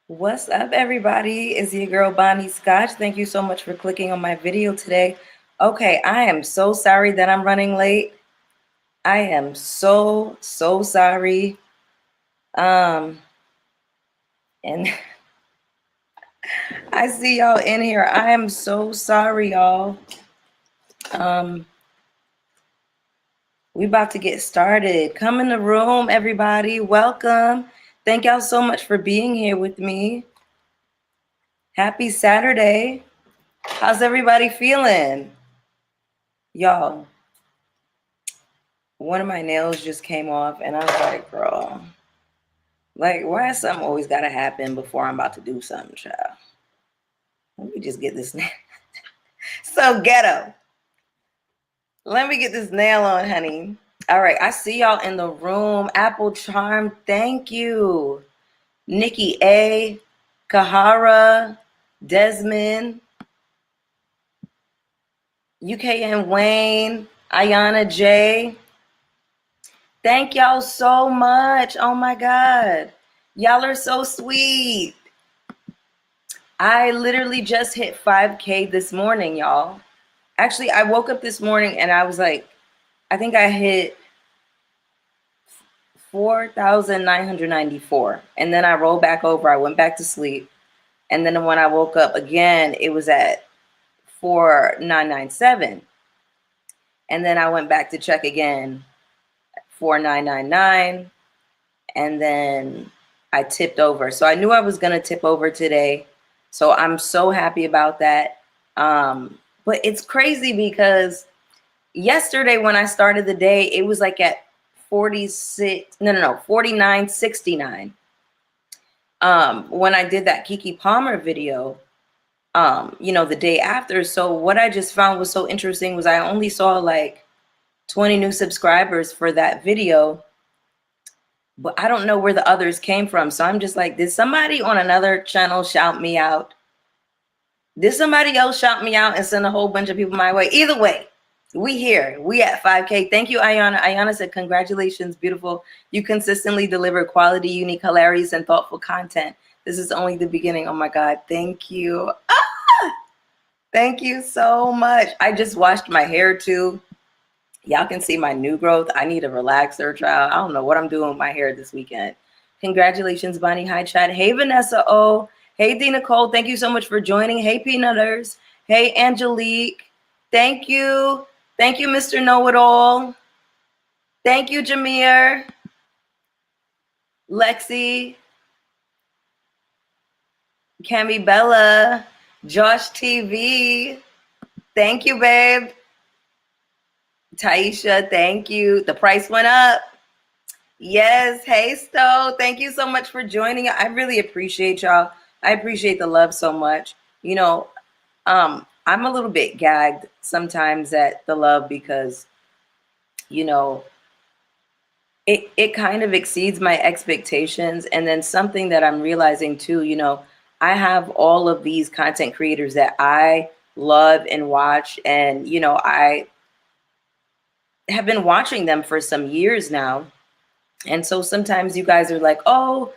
What's up, everybody? It's your girl Bonnie Scotch. Thank you so much for clicking on my video today. Okay, I am so sorry that I'm running late. I am so sorry. Um, and I see y'all in here. I am so sorry, y'all. Um, we about to get started. Come in the room, everybody. Welcome. Thank y'all so much for being here with me. Happy Saturday. How's everybody feeling? Y'all, one of my nails just came off and I was like, girl, like, why is something always got to happen before I'm about to do something, child? Let me just get this nail. So ghetto. Let me get this nail on, honey. All right, I see y'all in the room. Apple Charm, thank you. Nikki A, Kahara, Desmond, UKN Wayne, Ayana J. Thank y'all so much. Oh my God. Y'all are so sweet. I literally just hit 5K this morning, y'all. Actually, I woke up this morning and I was like, I think I hit 4,994. And then I rolled back over. I went back to sleep. And then when I woke up again, it was at 4,997. And then I went back to check again, 4,999. And then I tipped over. So I knew I was going to tip over today. So I'm so happy about that. But it's crazy because yesterday when I started the day, it was like at 49.69. When I did that Kiki Palmer video, the day after. So what I just found was so interesting was I only saw like 20 new subscribers for that video, but I don't know where the others came from. So I'm just like, did somebody on another channel shout me out? Did somebody else shout me out and send a whole bunch of people my way? Either way, we here. We at 5K. Thank you, Ayana. Ayana said, congratulations, beautiful. You consistently deliver quality, unique, hilarious, and thoughtful content. This is only the beginning. Oh my God. Thank you. Thank you so much. I just washed my hair too. Y'all can see my new growth. I need a relaxer, child. I don't know what I'm doing with my hair this weekend. Congratulations, Bonnie. Hi, Chad. Hey, Vanessa O. Hey, D. Nicole. Thank you so much for joining. Hey, Peanutters. Hey, Angelique. Thank you. Thank you, Mr. Know-It-All. Thank you, Jameer. Lexi. Cami Bella. Josh TV. Thank you, babe. Taisha, thank you. The price went up. Yes. Hey, Stowe. Thank you so much for joining. I really appreciate y'all. I appreciate the love so much. I'm a little bit gagged sometimes at the love because, it kind of exceeds my expectations. And then something that I'm realizing too, I have all of these content creators that I love and watch. And, I have been watching them for some years now. And so sometimes you guys are like, oh,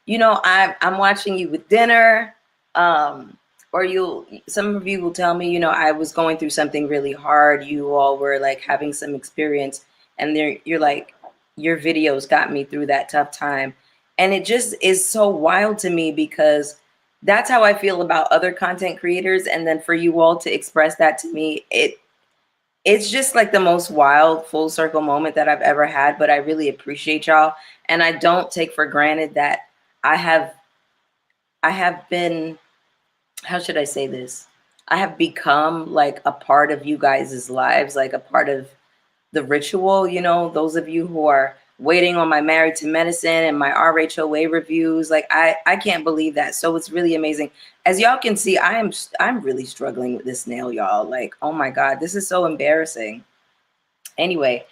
I'm watching you with dinner. Or some of you will tell me, I was going through something really hard. You all were like having some experience and you're like, your videos got me through that tough time. And it just is so wild to me because that's how I feel about other content creators. And then for you all to express that to me, it's just like the most wild full circle moment that I've ever had. But I really appreciate y'all. And I don't take for granted that I have been, how should I say this? I have become like a part of you guys' lives, like a part of the ritual, those of you who are waiting on my Married to Medicine and my RHOA reviews. Like I can't believe that. So it's really amazing. As y'all can see, I'm really struggling with this nail, y'all. Like, oh my God, this is so embarrassing. Anyway,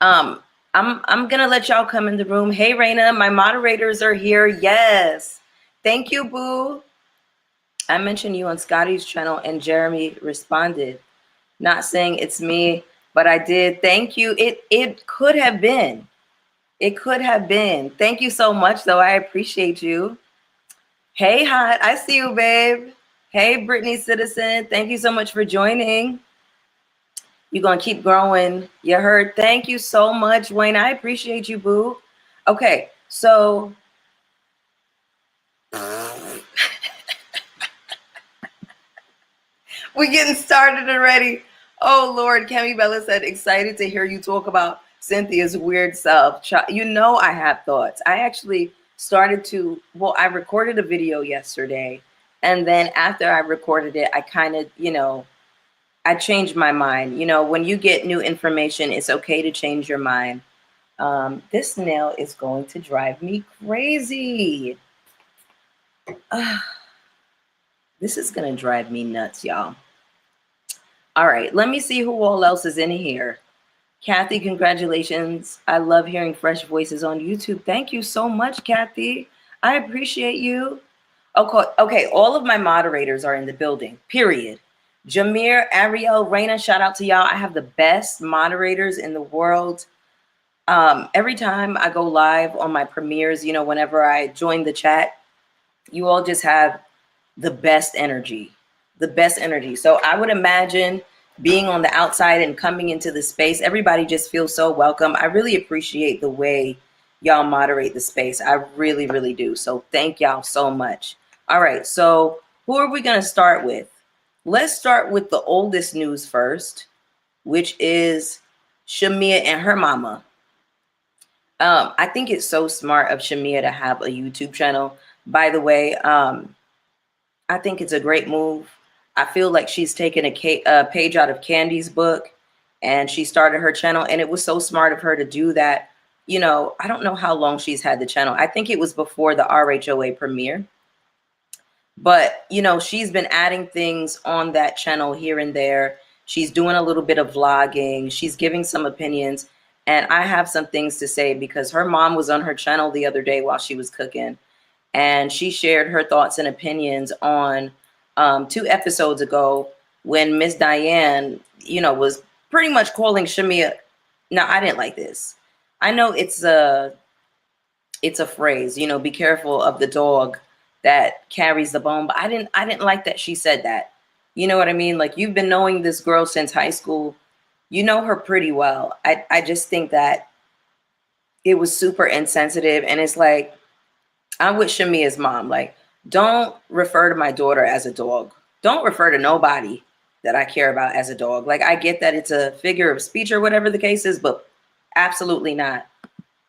I'm gonna let y'all come in the room. Hey, Raina, my moderators are here. Yes. Thank you, boo. I mentioned you on Scotty's channel and Jeremy responded, not saying it's me, but I did. Thank you. It could have been. It could have been. Thank you so much, though. I appreciate you. Hey, Hot. I see you, babe. Hey, Brittany Citizen. Thank you so much for joining. You're going to keep growing. You heard. Thank you so much, Wayne. I appreciate you, boo. Okay, so we're getting started already. Oh, Lord. Cami Bella said, excited to hear you talk about Cynthia's weird self. You know I have thoughts. I actually started to, well, I recorded a video yesterday. And then after I recorded it, I kind of, I changed my mind. When you get new information, it's okay to change your mind. This nail is going to drive me crazy. This is going to drive me nuts, y'all. All right, let me see who all else is in here. Kathy, congratulations. I love hearing fresh voices on YouTube. Thank you so much, Kathy. I appreciate you. Okay, all of my moderators are in the building, period. Jameer, Ariel, Raina, shout out to y'all. I have the best moderators in the world. Every time I go live on my premieres, whenever I join the chat, you all just have the best energy, So I would imagine being on the outside and coming into the space, everybody just feels so welcome. I really appreciate the way y'all moderate the space. I really, really do. So thank y'all so much. All right. So who are we going to start with? Let's start with the oldest news first, which is Shamea and her mama. I think it's so smart of Shamea to have a YouTube channel. By the way, I think it's a great move. I feel like she's taken a page out of Candy's book and she started her channel, and it was so smart of her to do that. I don't know how long she's had the channel. I think it was before the RHOA premiere. But, she's been adding things on that channel here and there. She's doing a little bit of vlogging. She's giving some opinions. And I have some things to say because her mom was on her channel the other day while she was cooking. And she shared her thoughts and opinions on 2 episodes ago when Miss Diane, was pretty much calling Shamea. Now, I didn't like this. I know it's a phrase, be careful of the dog that carries the bone. But I didn't like that she said that. You know what I mean? Like, you've been knowing this girl since high school. You know her pretty well. I just think that it was super insensitive. And it's like, I'm with Shamea's mom. Like, don't refer to my daughter as a dog. Don't refer to nobody that I care about as a dog. Like, I get that it's a figure of speech or whatever the case is, but absolutely not.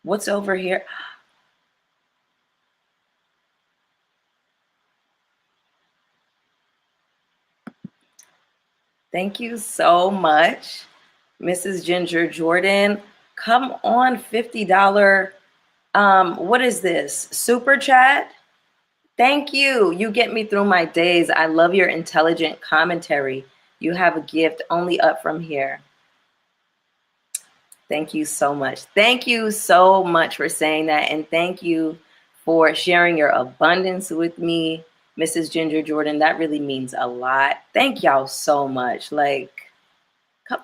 What's over here? Thank you so much, Mrs. Ginger Jordan. Come on, $50. What is this? Super chat? Thank you. You get me through my days. I love your intelligent commentary. You have a gift only up from here. Thank you so much. Thank you so much for saying that. And thank you for sharing your abundance with me, Mrs. Ginger Jordan. That really means a lot. Thank y'all so much. Like,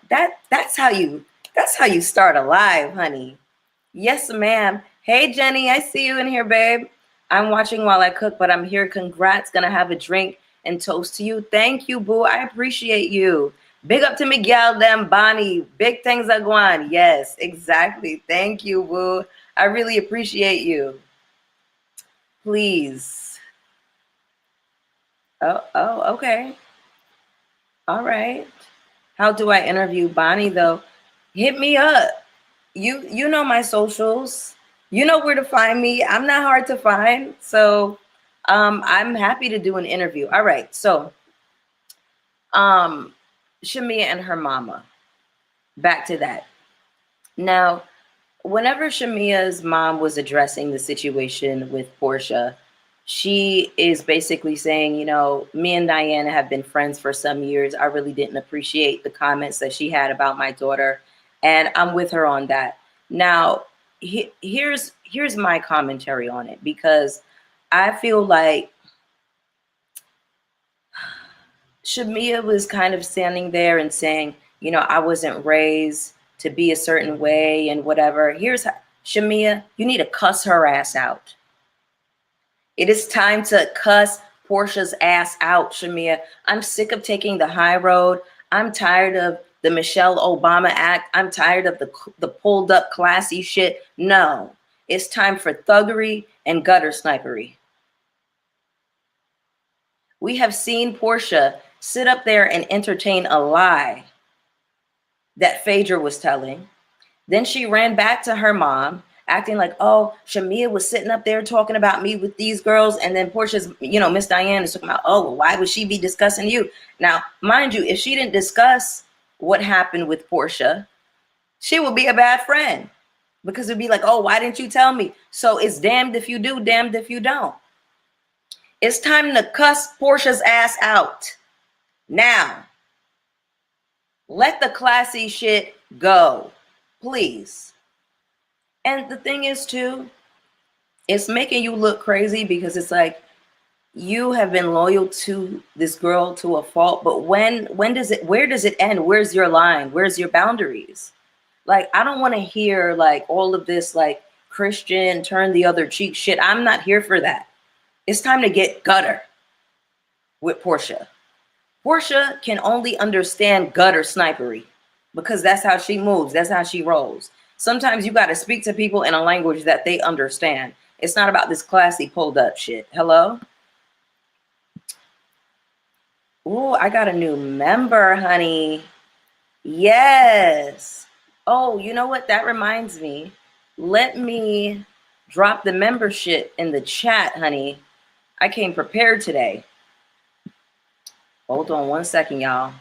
that's how you start a live, honey. Yes, ma'am. Hey, Jenny, I see you in here, babe. I'm watching while I cook, but I'm here. Congrats. Gonna have a drink and toast to you. Thank you, boo. I appreciate you. Big up to Miguel them Bonnie. Big things are going. Yes, exactly. Thank you, boo. I really appreciate you. Please. Oh, okay. All right. How do I interview Bonnie though? Hit me up. You know my socials. You know where to find me. I'm not hard to find. So I'm happy to do an interview. All right. So Shamea and her mama. Back to that. Now, whenever Shamea's mom was addressing the situation with Portia, she is basically saying, me and Diana have been friends for some years. I really didn't appreciate the comments that she had about my daughter. And I'm with her on that. Now, here's my commentary on it, because I feel like Shamea was kind of standing there and saying, I wasn't raised to be a certain way and whatever. Here's how, Shamea, you need to cuss her ass out. It is time to cuss Portia's ass out, Shamea. I'm sick of taking the high road. I'm tired of the Michelle Obama act. I'm tired of the pulled up classy shit. No, it's time for thuggery and gutter snipery. We have seen Portia sit up there and entertain a lie that Phaedra was telling. Then she ran back to her mom, acting like, oh, Shamea was sitting up there talking about me with these girls. And then Portia's, Miss Diane is talking about, oh, well, why would she be discussing you? Now, mind you, if she didn't discuss what happened with Portia, she would be a bad friend, because it'd be like, oh, why didn't you tell me? So it's damned if you do, damned if you don't. It's time to cuss Portia's ass out. Now, let the classy shit go, please. And the thing is, too, it's making you look crazy, because it's like, you have been loyal to this girl to a fault, but where does it end? Where's your line? Where's your boundaries? Like, I don't want to hear like all of this like Christian turn the other cheek shit. I'm not here for that. It's time to get gutter with Portia. Portia can only understand gutter snipery, because that's how she moves. That's how she rolls. Sometimes you got to speak to people in a language that they understand. It's not about this classy pulled up shit. Hello? Oh, I got a new member, honey. Yes. Oh, you know what? That reminds me. Let me drop the membership in the chat, honey. I came prepared today. Hold on one second, y'all.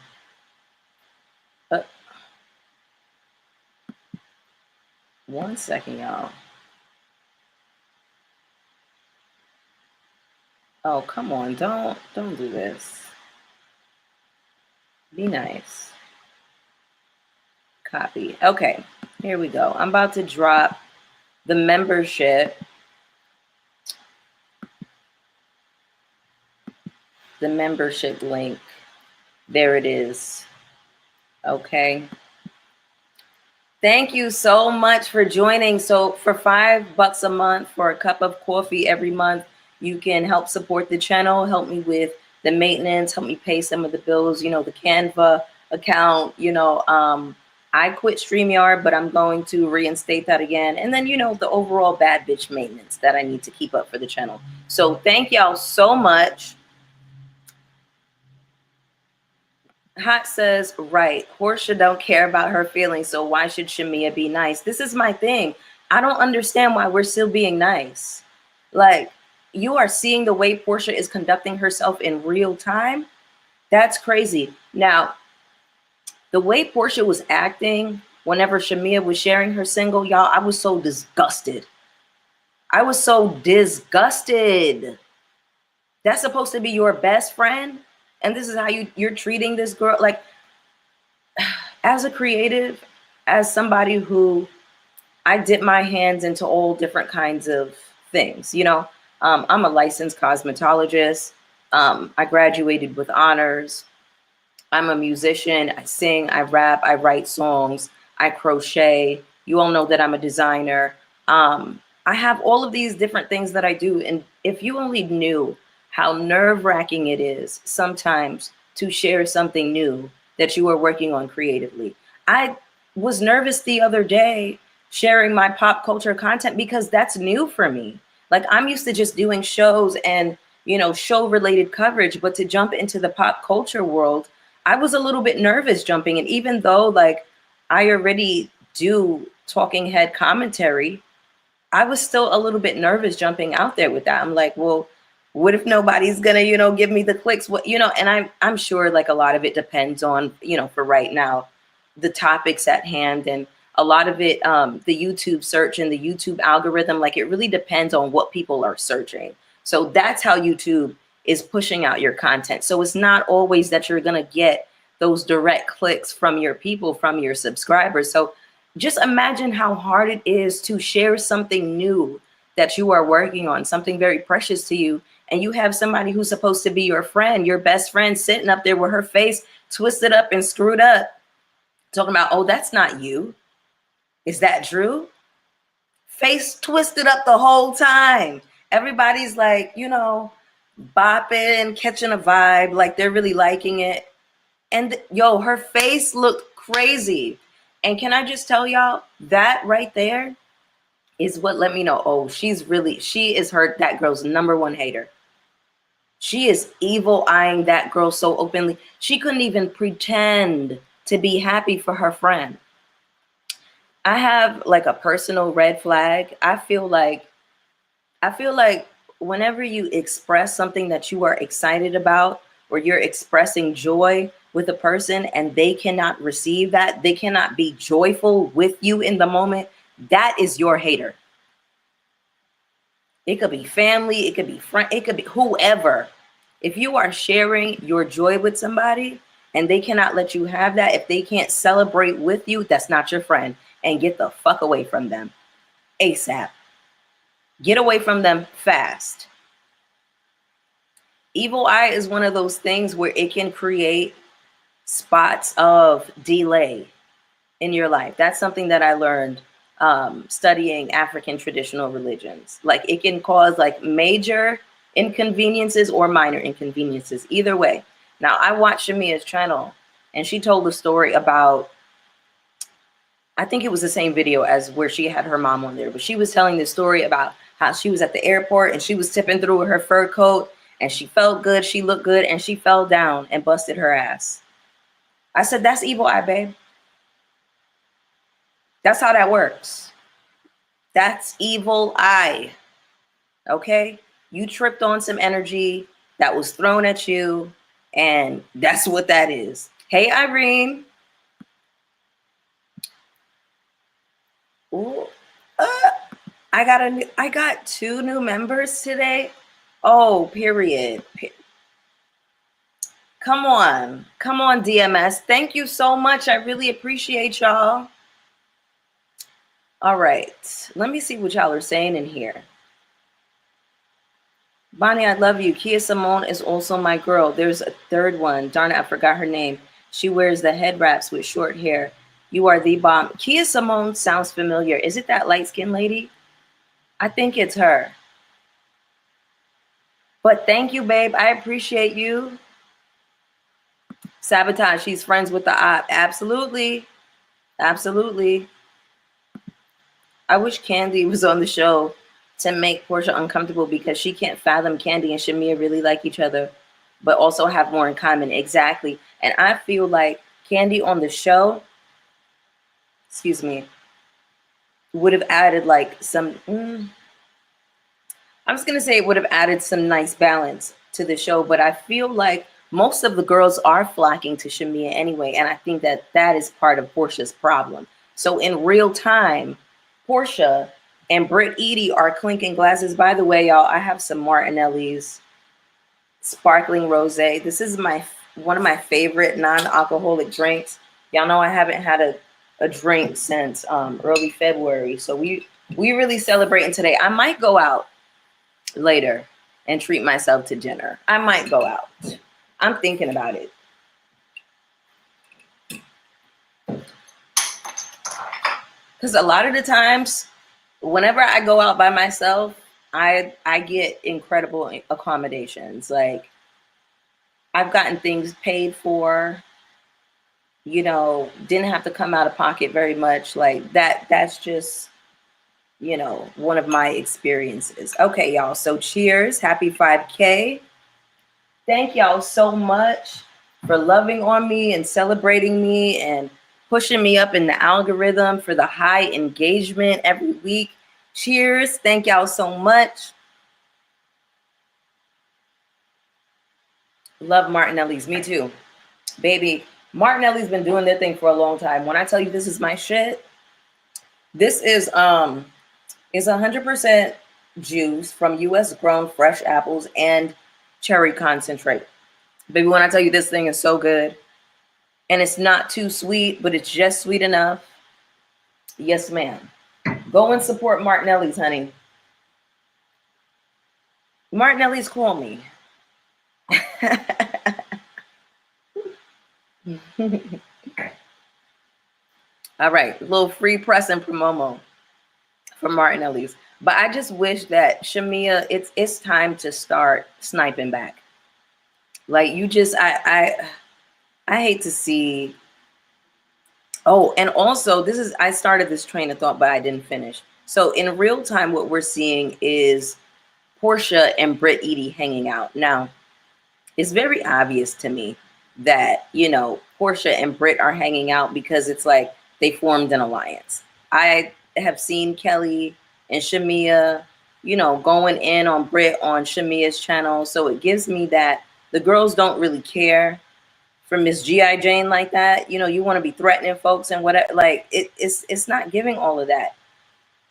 One second, y'all. Oh, come on. Don't do this. Be nice. Copy. Okay, here we go. I'm about to drop the membership. The membership link. There it is. Okay. Thank you so much for joining. So for $5 a month, for a cup of coffee every month, you can help support the channel, help me with the maintenance, help me pay some of the bills, the Canva account, I quit StreamYard, but I'm going to reinstate that again. And then, the overall bad bitch maintenance that I need to keep up for the channel. So thank y'all so much. Hot says, right, Portia don't care about her feelings, so why should Shamea be nice? This is my thing. I don't understand why we're still being nice. Like, you are seeing the way Portia is conducting herself in real time. That's crazy. Now, the way Portia was acting whenever Shamea was sharing her single, y'all, I was so disgusted. I was so disgusted. That's supposed to be your best friend? And this is how you're treating this girl. Like, as a creative, as somebody who I dip my hands into all different kinds of things, I'm a licensed cosmetologist. I graduated with honors. I'm a musician. I sing, I rap, I write songs, I crochet. You all know that I'm a designer. I have all of these different things that I do. And if you only knew how nerve-wracking it is sometimes to share something new that you are working on creatively. I was nervous the other day sharing my pop culture content, because that's new for me. Like, I'm used to just doing shows and, show-related coverage, but to jump into the pop culture world, I was a little bit nervous jumping. And even though, like, I already do talking head commentary, I was still a little bit nervous jumping out there with that. I'm like, well, what if nobody's gonna, give me the clicks? What, and I'm sure like a lot of it depends on, for right now, the topics at hand, and a lot of it, the YouTube search and the YouTube algorithm, like it really depends on what people are searching. So that's how YouTube is pushing out your content. So it's not always that you're gonna get those direct clicks from your people, from your subscribers. So just imagine how hard it is to share something new that you are working on, something very precious to you. And you have somebody who's supposed to be your friend, your best friend, sitting up there with her face twisted up and screwed up, talking about, oh, that's not you. Is that true? Face twisted up the whole time. Everybody's like, you know, bopping, catching a vibe, like they're really liking it. And yo, her face looked crazy. And can I just tell y'all, that right there is what let me know, oh, she is that girl's number one hater. She is evil eyeing that girl so openly. She couldn't even pretend to be happy for her friend. I have like a personal red flag. I feel like whenever you express something that you are excited about, or you're expressing joy with a person and they cannot receive that, they cannot be joyful with you in the moment, that is your hater. It could be family, it could be friend, it could be whoever. If you are sharing your joy with somebody and they cannot let you have that, if they can't celebrate with you, that's not your friend. And get the fuck away from them ASAP. Get away from them fast. Evil eye is one of those things where it can create spots of delay in your life. That's something that I learned studying African traditional religions. Like it can cause like major inconveniences or minor inconveniences, either way. Now I watched Shamea's channel and she told a story about, I think it was the same video as where she had her mom on there, but she was telling this story about how she was at the airport and she was tipping through with her fur coat and she felt good, she looked good, and she fell down and busted her ass. I said, that's evil eye, babe. That's how that works. That's evil eye. Okay? You tripped on some energy that was thrown at you, and that's what that is. Hey, Irene. Ooh, I got 2 new members today. Oh, period. Come on, DMS. Thank you so much. I really appreciate y'all. All right, let me see what y'all are saying in here. Bonnie, I love you. Kia Simone is also my girl. There's a third one. Darn it, I forgot her name. She wears the head wraps with short hair. You are the bomb. Kia Simone sounds familiar. Is it that light-skinned lady? I think it's her. But thank you, babe. I appreciate you. Sabotage. She's friends with the op. Absolutely. Absolutely. I wish Candy was on the show to make Portia uncomfortable because she can't fathom Candy and Shamea really like each other, but also have more in common. Exactly. And I feel like Candy on the show, excuse me, would have added like some, I was going to say it would have added some nice balance to the show, but I feel like most of the girls are flocking to Shamea anyway. And I think that that is part of Portia's problem. So in real time, Portia and Britt Edie are clinking glasses. By the way, y'all, I have some Martinelli's sparkling rosé. This is one of my favorite non-alcoholic drinks. Y'all know I haven't had a drink since early February. So we really celebrating today. I might go out later and treat myself to dinner. I might go out. I'm thinking about it. Because a lot of the times, whenever I go out by myself, I get incredible accommodations. Like, I've gotten things paid for, you know, didn't have to come out of pocket very much. Like that's just, you know, one of my experiences. Okay, y'all. So cheers. Happy 5K. Thank y'all so much for loving on me and celebrating me and pushing me up in the algorithm for the high engagement every week. Cheers. Thank y'all so much. Love Martinelli's. Me too. Baby, Martinelli's been doing their thing for a long time. When I tell you this is my shit, this is 100% juice from US grown fresh apples and cherry concentrate. Baby, when I tell you this thing is so good, and it's not too sweet, but it's just sweet enough. Yes, ma'am. Go and support Martinelli's, honey. Martinelli's, call me. All right, a little free press and promo from Martinelli's. But I just wish that Shamea, it's time to start sniping back. Like you just I hate to see. Oh, and also I started this train of thought, but I didn't finish. So in real time, what we're seeing is Portia and Britt Edie hanging out. Now, it's very obvious to me that, Portia and Britt are hanging out because it's like they formed an alliance. I have seen Kelly and Shamea, going in on Britt on Shamea's channel. So it gives me that the girls don't really care for Miss G.I. Jane like that. You want to be threatening folks and whatever. Like it's not giving all of that.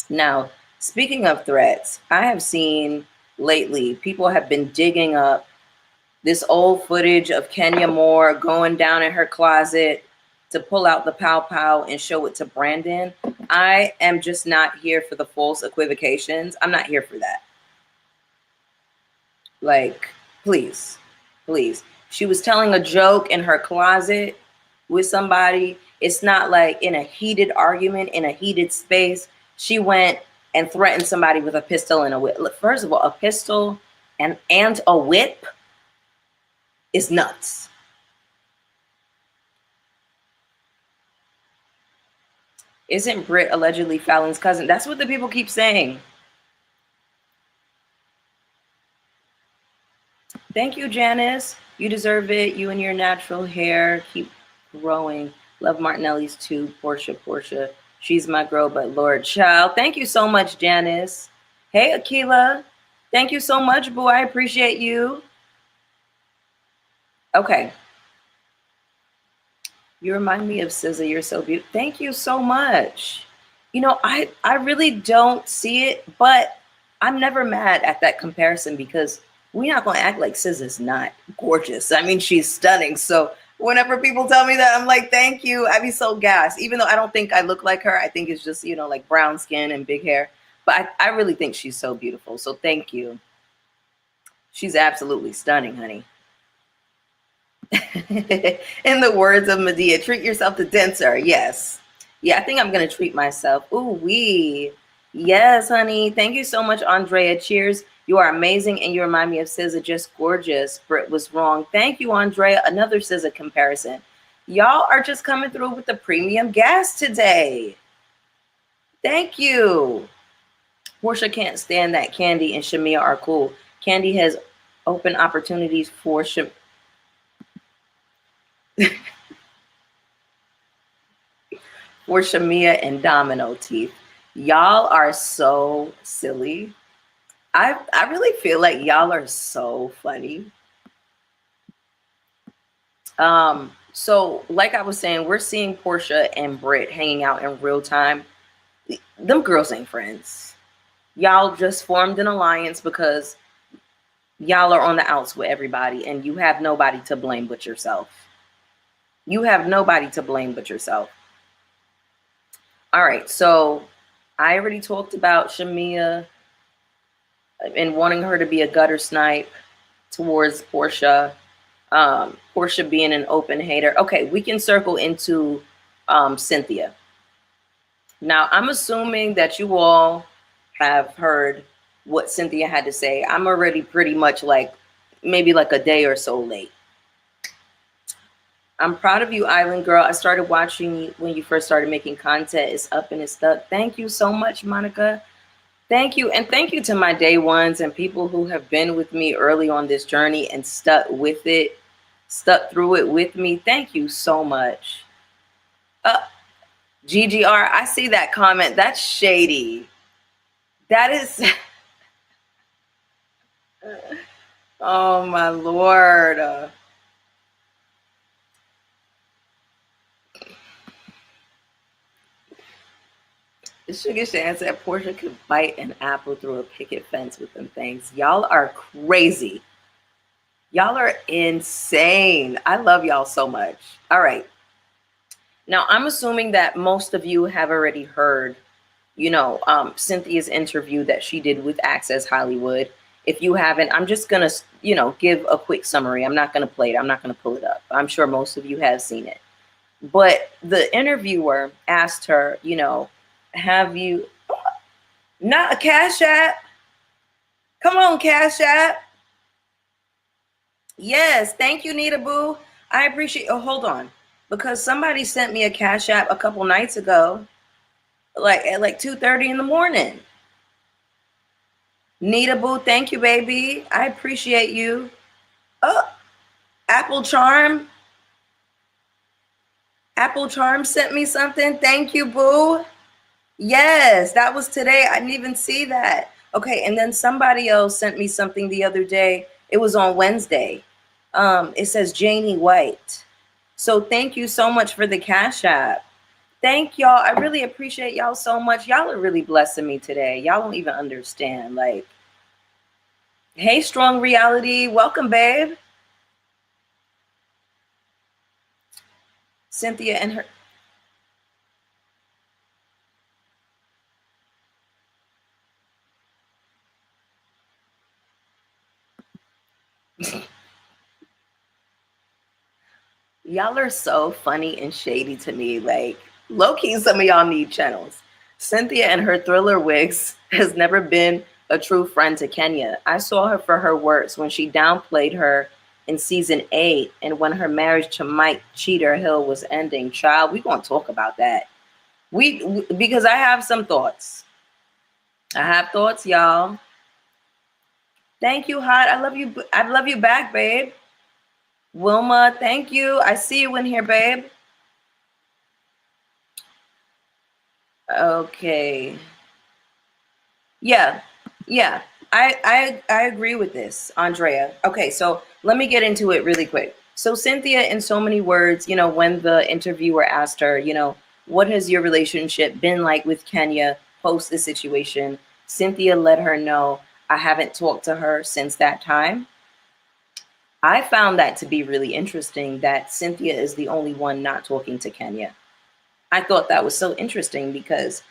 Now, speaking of threats, I have seen lately people have been digging up this old footage of Kenya Moore going down in her closet to pull out the pow pow and show it to Brandon. I am just not here for the false equivocations. I'm not here for that. Like, please, please. She was telling a joke in her closet with somebody. It's not like in a heated argument, in a heated space. She went and threatened somebody with a pistol and a whip. Look, first of all, a pistol and a whip is nuts. Isn't Britt allegedly Fallon's cousin? That's what the people keep saying. Thank you, Janice. You deserve it. You and your natural hair keep growing. Love Martinelli's too. Portia. She's my girl, but Lord child. Thank you so much, Janice. Hey, Akila. Thank you so much, boo. I appreciate you. Okay. You remind me of SZA. You're so beautiful. Thank you so much. I really don't see it, but I'm never mad at that comparison because we're not going to act like SZA's not gorgeous. I mean, she's stunning. So whenever people tell me that, I'm like, thank you. I be so gassed. Even though I don't think I look like her. I think it's just, like brown skin and big hair. But I really think she's so beautiful. So thank you. She's absolutely stunning, honey. In the words of Medea, treat yourself to denser. Yes. Yeah, I think I'm going to treat myself. Ooh, wee. Yes, honey. Thank you so much, Andrea. Cheers. You are amazing, and you remind me of SZA, just gorgeous. Britt was wrong. Thank you, Andrea. Another SZA comparison. Y'all are just coming through with the premium gas today. Thank you. Portia can't stand that Candy and Shamea are cool. Candy has open opportunities for for Shamea and Domino teeth. Y'all are so silly. I really feel like y'all are so funny. So like I was saying, we're seeing Portia and Britt hanging out in real time. Them girls ain't friends. Y'all just formed an alliance because y'all are on the outs with everybody and you have nobody to blame but yourself. You have nobody to blame but yourself. All right, so I already talked about Shamea and wanting her to be a gutter snipe towards Portia. Portia being an open hater. Okay, we can circle into Cynthia. Now, I'm assuming that you all have heard what Cynthia had to say. I'm already pretty much maybe like a day or so late. I'm proud of you, Island Girl. I started watching you when you first started making content. It's up and it's stuck. Thank you so much, Monica. Thank you. And thank you to my day ones and people who have been with me early on this journey and stuck through it with me. Thank you so much. GGR, I see that comment. That's shady. That is... Oh, my Lord. Sugar Shan said Portia could bite an apple through a picket fence with them things. Y'all are crazy. Y'all are insane. I love y'all so much. All right. Now, I'm assuming that most of you have already heard, Cynthia's interview that she did with Access Hollywood. If you haven't, I'm just going to, give a quick summary. I'm not going to play it. I'm not going to pull it up. I'm sure most of you have seen it. But the interviewer asked her, have you Not a Cash App. Come on, Cash App. Yes, thank you, Nita Boo. I appreciate. Oh, hold on, because somebody sent me a Cash App a couple nights ago, like at like 2:30 in the morning. Nita Boo, thank you, baby. I appreciate you. Oh, Apple Charm. Apple Charm sent me something. Thank you, Boo. Yes, that was today. I didn't even see that. Okay, and then somebody else sent me something the other day. It was on Wednesday. It says Janie White. So thank you so much for the Cash App. Thank y'all. I really appreciate y'all so much. Y'all are really blessing me today. Y'all don't even understand. Like, hey, Strong Reality. Welcome, babe. Cynthia and her. Y'all are so funny and shady to me. Like, low key, some of y'all need channels. Cynthia and her thriller wigs has never been a true friend to Kenya. I saw her for her works when she downplayed her in season 8 and when her marriage to Mike Cheater Hill was ending. Child, we gonna talk about that. Because I have some thoughts. I have thoughts, y'all. Thank you, Hot. I love you. I love you back, babe. Wilma, thank you. I see you in here, babe. Okay. Yeah. Yeah. I agree with this, Andrea. Okay, so let me get into it really quick. So Cynthia, in so many words, when the interviewer asked her, what has your relationship been like with Kenya post the situation? Cynthia let her know, I haven't talked to her since that time. I found that to be really interesting that Cynthia is the only one not talking to Kenya. I thought that was so interesting because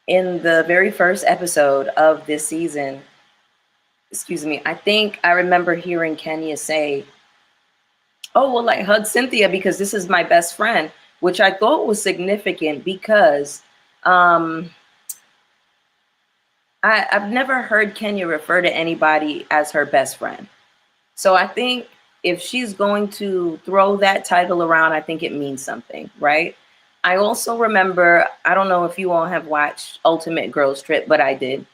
in the very first episode of this season, I think I remember hearing Kenya say, oh, well, I hug Cynthia because this is my best friend, which I thought was significant because I've never heard Kenya refer to anybody as her best friend. So I think if she's going to throw that title around, I think it means something, right? I also remember, I don't know if you all have watched Ultimate Girls Trip, but I did.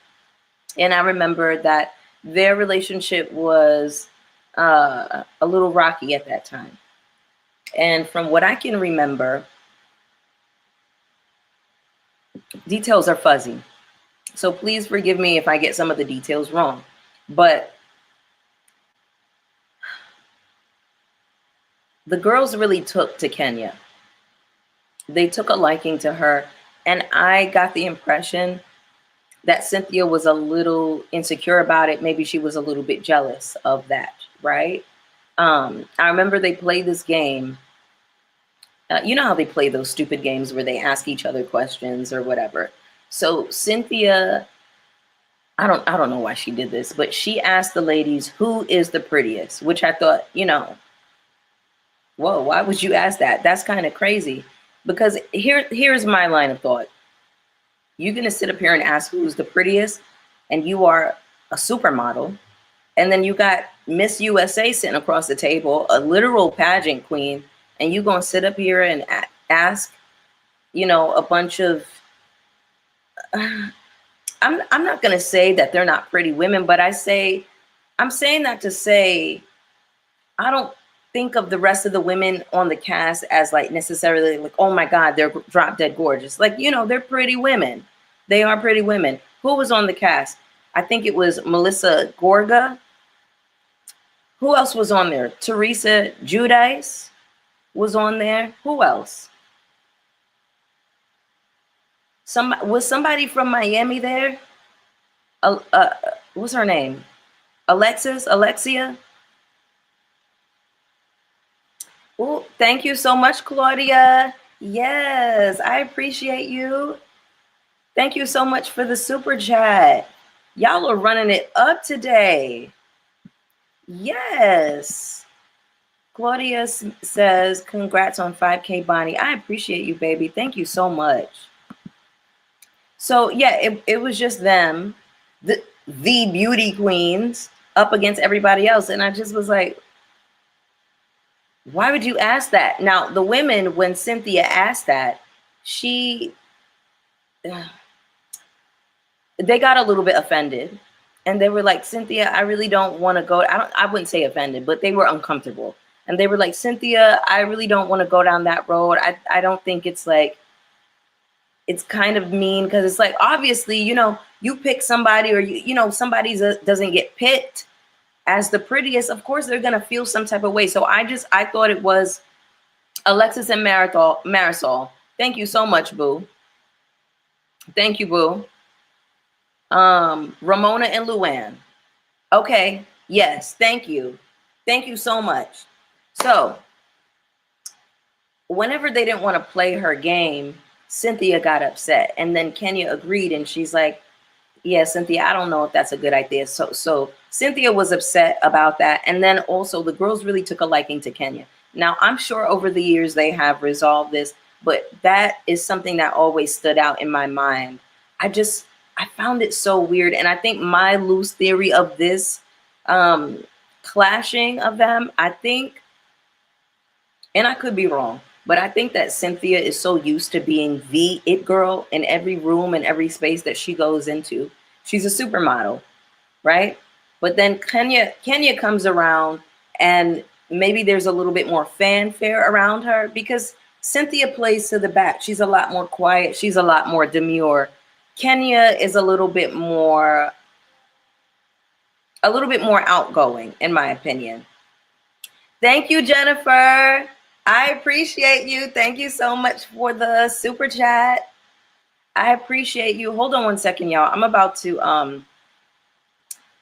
And I remember that their relationship was a little rocky at that time. And from what I can remember, details are fuzzy. So please forgive me if I get some of the details wrong. But the girls really took to Kenya. They took a liking to her. And I got the impression that Cynthia was a little insecure about it. Maybe she was a little bit jealous of that, right? I remember they played this game. You know how they play those stupid games where they ask each other questions or whatever. So Cynthia, I don't know why she did this, but she asked the ladies, who is the prettiest? Which I thought, whoa, why would you ask that? That's kind of crazy. Because here's my line of thought. You're going to sit up here and ask who's the prettiest, and you are a supermodel. And then you got Miss USA sitting across the table, a literal pageant queen, and you're going to sit up here and ask, a bunch of, I'm not going to say that they're not pretty women, but I'm saying that to say, I don't think of the rest of the women on the cast as like necessarily like, oh my God, they're drop dead gorgeous. Like, they're pretty women. They are pretty women. Who was on the cast? I think it was Melissa Gorga. Who else was on there? Teresa Giudice was on there. Who else? Was somebody from Miami there? What's her name? Alexia? Oh, thank you so much, Claudia. Yes, I appreciate you. Thank you so much for the super chat. Y'all are running it up today. Yes. Claudia says, congrats on 5K, Bonnie. I appreciate you, baby. Thank you so much. So yeah, it was just them, the beauty queens up against everybody else. And I just was like, why would you ask that? Now, the women, when Cynthia asked that, she they got a little bit offended. And they were like, Cynthia, I really don't want to go. I wouldn't say offended, but they were uncomfortable. And they were like, Cynthia, I really don't want to go down that road. I don't think it's like, it's kind of mean, because it's like, obviously, you know, you pick somebody, or you know, somebody doesn't get picked as the prettiest, of course they're gonna feel some type of way. So I thought it was Alexis and Marisol. Thank you so much, boo. Thank you, boo. Ramona and Luann. Okay, yes, thank you. Thank you so much. So whenever they didn't want to play her game, Cynthia got upset. And then Kenya agreed, and she's like, yeah, Cynthia, I don't know if that's a good idea. So Cynthia was upset about that. And then also the girls really took a liking to Kenya. Now, I'm sure over the years they have resolved this, but that is something that always stood out in my mind. I found it so weird. And I think my loose theory of this clashing of them, I think, and I could be wrong, but I think that Cynthia is so used to being the it girl in every room and every space that she goes into. She's a supermodel, right? But then Kenya comes around, and maybe there's a little bit more fanfare around her because Cynthia plays to the back. She's a lot more quiet. She's a lot more demure. Kenya is a little bit more outgoing, in my opinion. Thank you, Jennifer. I appreciate you. Thank you so much for the super chat. I appreciate you. Hold on one second, y'all. I'm about to,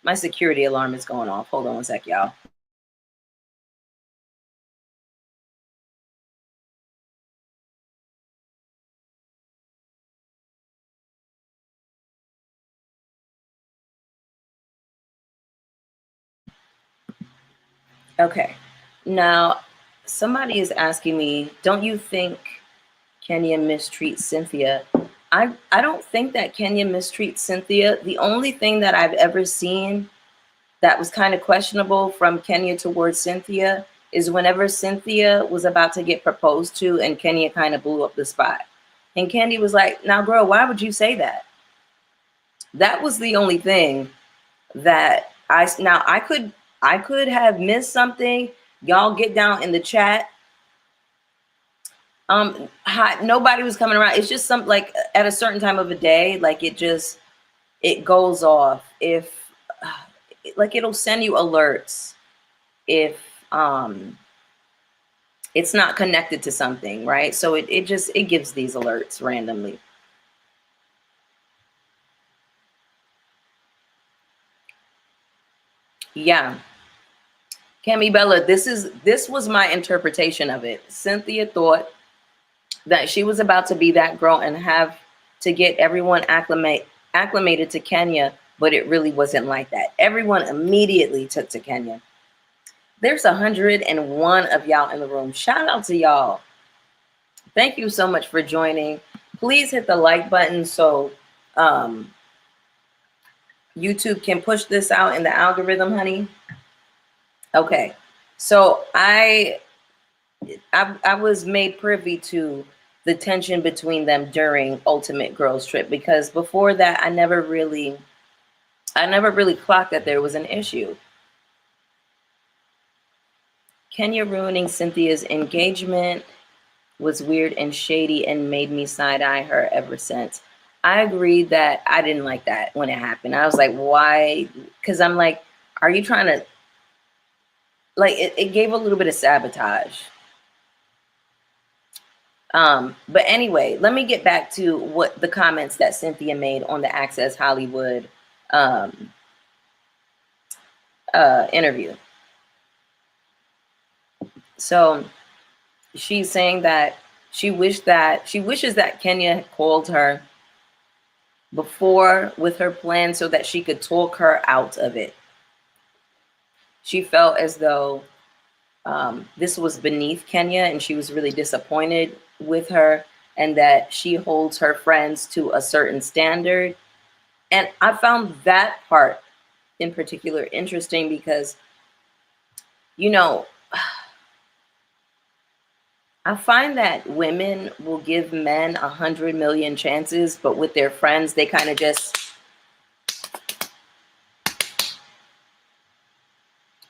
my security alarm is going off. Hold on one sec, y'all. Okay. Now, somebody is asking me, don't you think Kenya mistreats Cynthia? I don't think that Kenya mistreats Cynthia. The only thing that I've ever seen that was kind of questionable from Kenya towards Cynthia is whenever Cynthia was about to get proposed to and Kenya kind of blew up the spot. And Kenya was like, now, girl, why would you say that? That was the only thing that I could have missed something. Y'all get down in the chat. Nobody was coming around. It's just something like at a certain time of the day, like it goes off. If like it'll send you alerts if it's not connected to something, right? So it gives these alerts randomly. Yeah. Cami Bella, this was my interpretation of it. Cynthia thought that she was about to be that girl and have to get everyone acclimated to Kenya, but it really wasn't like that. Everyone immediately took to Kenya. There's 101 of y'all in the room. Shout out to y'all. Thank you so much for joining. Please hit the like button so YouTube can push this out in the algorithm, honey. Okay, so I was made privy to the tension between them during Ultimate Girls Trip, because before that I never really clocked that there was an issue. Kenya ruining Cynthia's engagement was weird and shady and made me side-eye her ever since. I agreed that I didn't like that when it happened. I was like, why? Because I'm like, are you trying to, like, it gave a little bit of sabotage. But anyway, let me get back to what the comments that Cynthia made on the Access Hollywood interview. So she's saying that she wishes that Kenya had called her before with her plan so that she could talk her out of it. She felt as though this was beneath Kenya, and she was really disappointed with her. and that she holds her friends to a certain standard. And I found that part in particular interesting because, you know, I find that women will give men 100 million chances, but with their friends, they kind of just,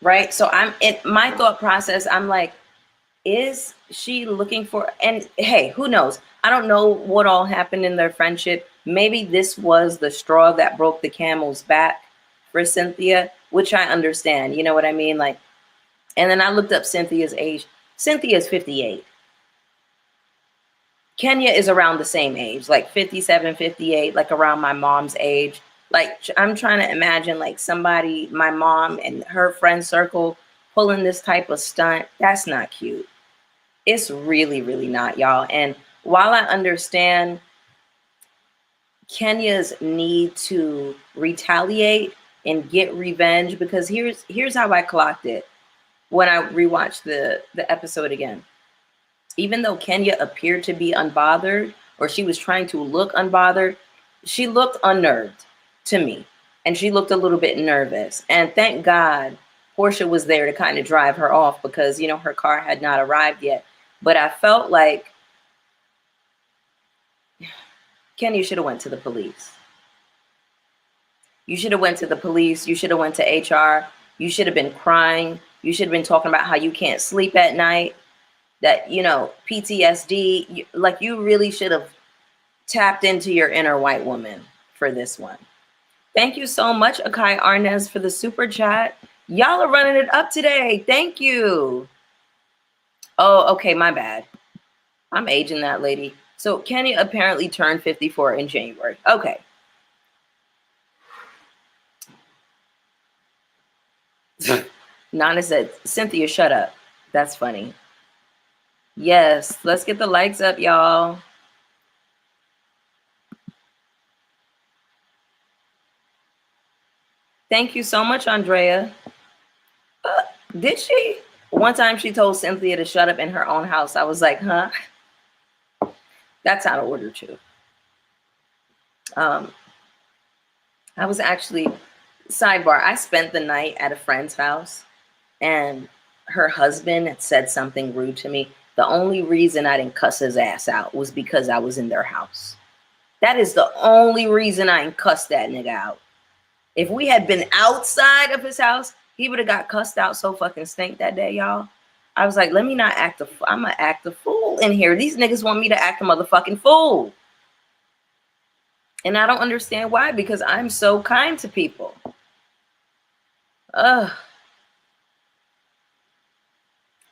right? So I'm in my thought process, I'm like, is she looking for, and hey, who knows? I don't know what all happened in their friendship. Maybe this was the straw that broke the camel's back for Cynthia, which I understand. You know what I mean? Like, and then I looked up Cynthia's age. Cynthia's 58. Kenya is around the same age, like 57, 58, like around my mom's age. Like, I'm trying to imagine like somebody, my mom and her friend circle pulling this type of stunt. That's not cute. It's really, really not, y'all. And while I understand Kenya's need to retaliate and get revenge, because here's how I clocked it when I rewatched the episode again. Even though Kenya appeared to be unbothered, or she was trying to look unbothered, she looked unnerved to me. And she looked a little bit nervous. And thank God Portia was there to kind of drive her off because, you know, her car had not arrived yet. But I felt like Kenya should have went to the police. You should have went to the police. You should have went to HR. You should have been crying. You should have been talking about how you can't sleep at night. That, you know, PTSD, like you really should have tapped into your inner white woman for this one. Thank you so much, Akai Arnez, for the super chat. Y'all are running it up today. Thank you. Oh, okay, my bad. I'm aging that lady. So Kenya apparently turned 54 in January. Okay. Nana said, Cynthia, shut up. That's funny. Yes, let's get the likes up, y'all. Thank you so much, Andrea. Did she? One time she told Cynthia to shut up in her own house. I was like, huh? That's out of order too. I was actually, sidebar, I spent the night at a friend's house and her husband had said something rude to me. The only reason I didn't cuss his ass out was because I was in their house. That is the only reason I didn't cuss that nigga out. If we had been outside of his house, he would have got cussed out so fucking stink that day, y'all. I was like, let me not act I'm gonna act a fool in here. These niggas want me to act a motherfucking fool. And I don't understand why, because I'm so kind to people. Ugh.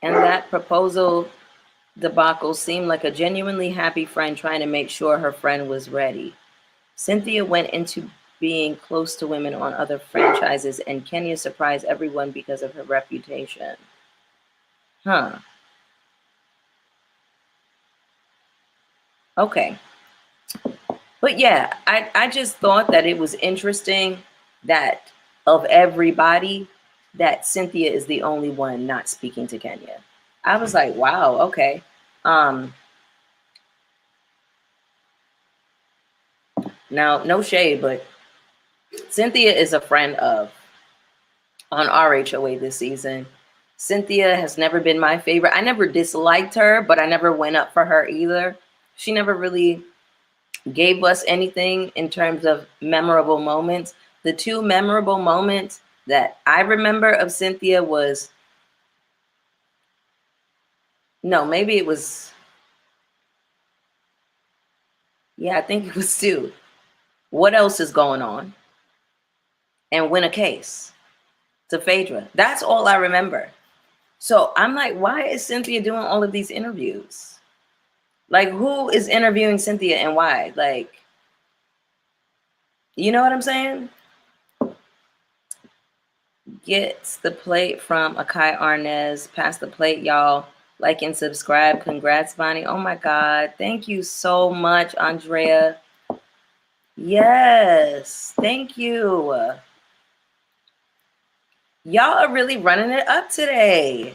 And that proposal debacle seemed like a genuinely happy friend trying to make sure her friend was ready. Cynthia went into being close to women on other franchises, and Kenya surprised everyone because of her reputation. Huh. Okay. But yeah, I just thought that it was interesting that of everybody, that Cynthia is the only one not speaking to Kenya. I was like, wow, okay. Now, no shade, but Cynthia is a friend of on RHOA this season. Cynthia has never been my favorite. I never disliked her, but I never went up for her either. She never really gave us anything in terms of memorable moments. The two memorable moments that I remember of Cynthia was, no, maybe it was, yeah, I think it was two. What else is going on? And win a case to Phaedra. That's all I remember. So I'm like, why is Cynthia doing all of these interviews? Like, who is interviewing Cynthia and why? Like, you know what I'm saying? Gets the plate from Akai Arnez. Pass the plate, y'all. Like and subscribe. Congrats, Bonnie. Oh my God. Thank you so much, Andrea. Yes. Thank you. Y'all are really running it up today.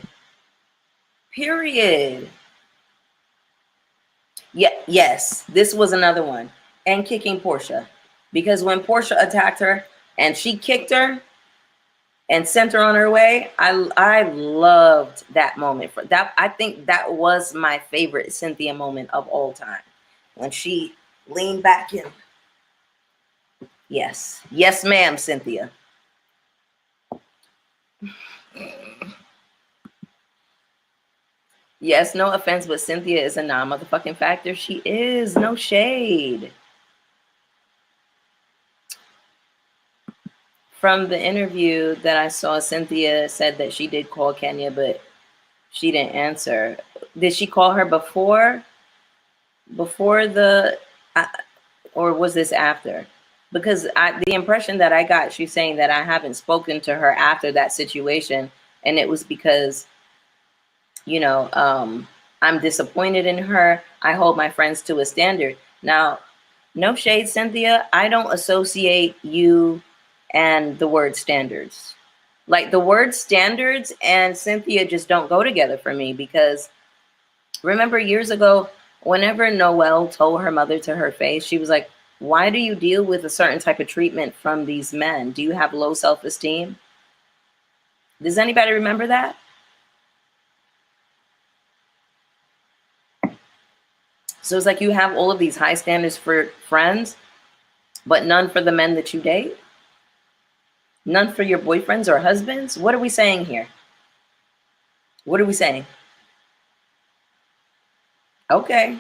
Period. Yeah, yes, this was another one. And kicking Portia. Because when Portia attacked her and she kicked her and sent her on her way, I loved that moment. For that, I think that was my favorite Cynthia moment of all time. When she leaned back in. Yes. Yes, ma'am, Cynthia. Yes, no offense, but Cynthia is a non-motherfucking factor. She is. No shade. From the interview that I saw, Cynthia said that she did call Kenya, but she didn't answer. Did she call her before the, or was this after? Because the impression that I got, she's saying that I haven't spoken to her after that situation, and it was because, you know, I'm disappointed in her. I hold my friends to a standard. Now, no shade, Cynthia. I don't associate you and the word standards. Like the word standards and Cynthia just don't go together for me, because remember years ago, whenever Noelle told her mother to her face, she was like, why do you deal with a certain type of treatment from these men? Do you have low self-esteem? Does anybody remember that? So it's like you have all of these high standards for friends, but none for the men that you date? None for your boyfriends or husbands? What are we saying here? What are we saying? Okay.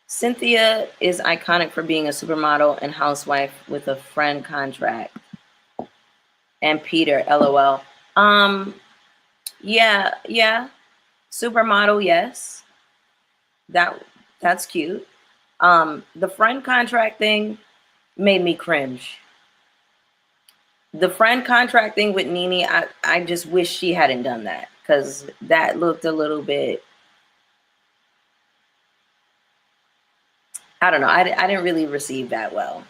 Cynthia is iconic for being a supermodel and housewife with a friend contract. And Peter, LOL. Yeah. Supermodel, yes. That's cute. The friend contract thing made me cringe. The friend contract thing with Nene, I just wish she hadn't done that, because that looked a little bit, I don't know. I didn't really receive that well.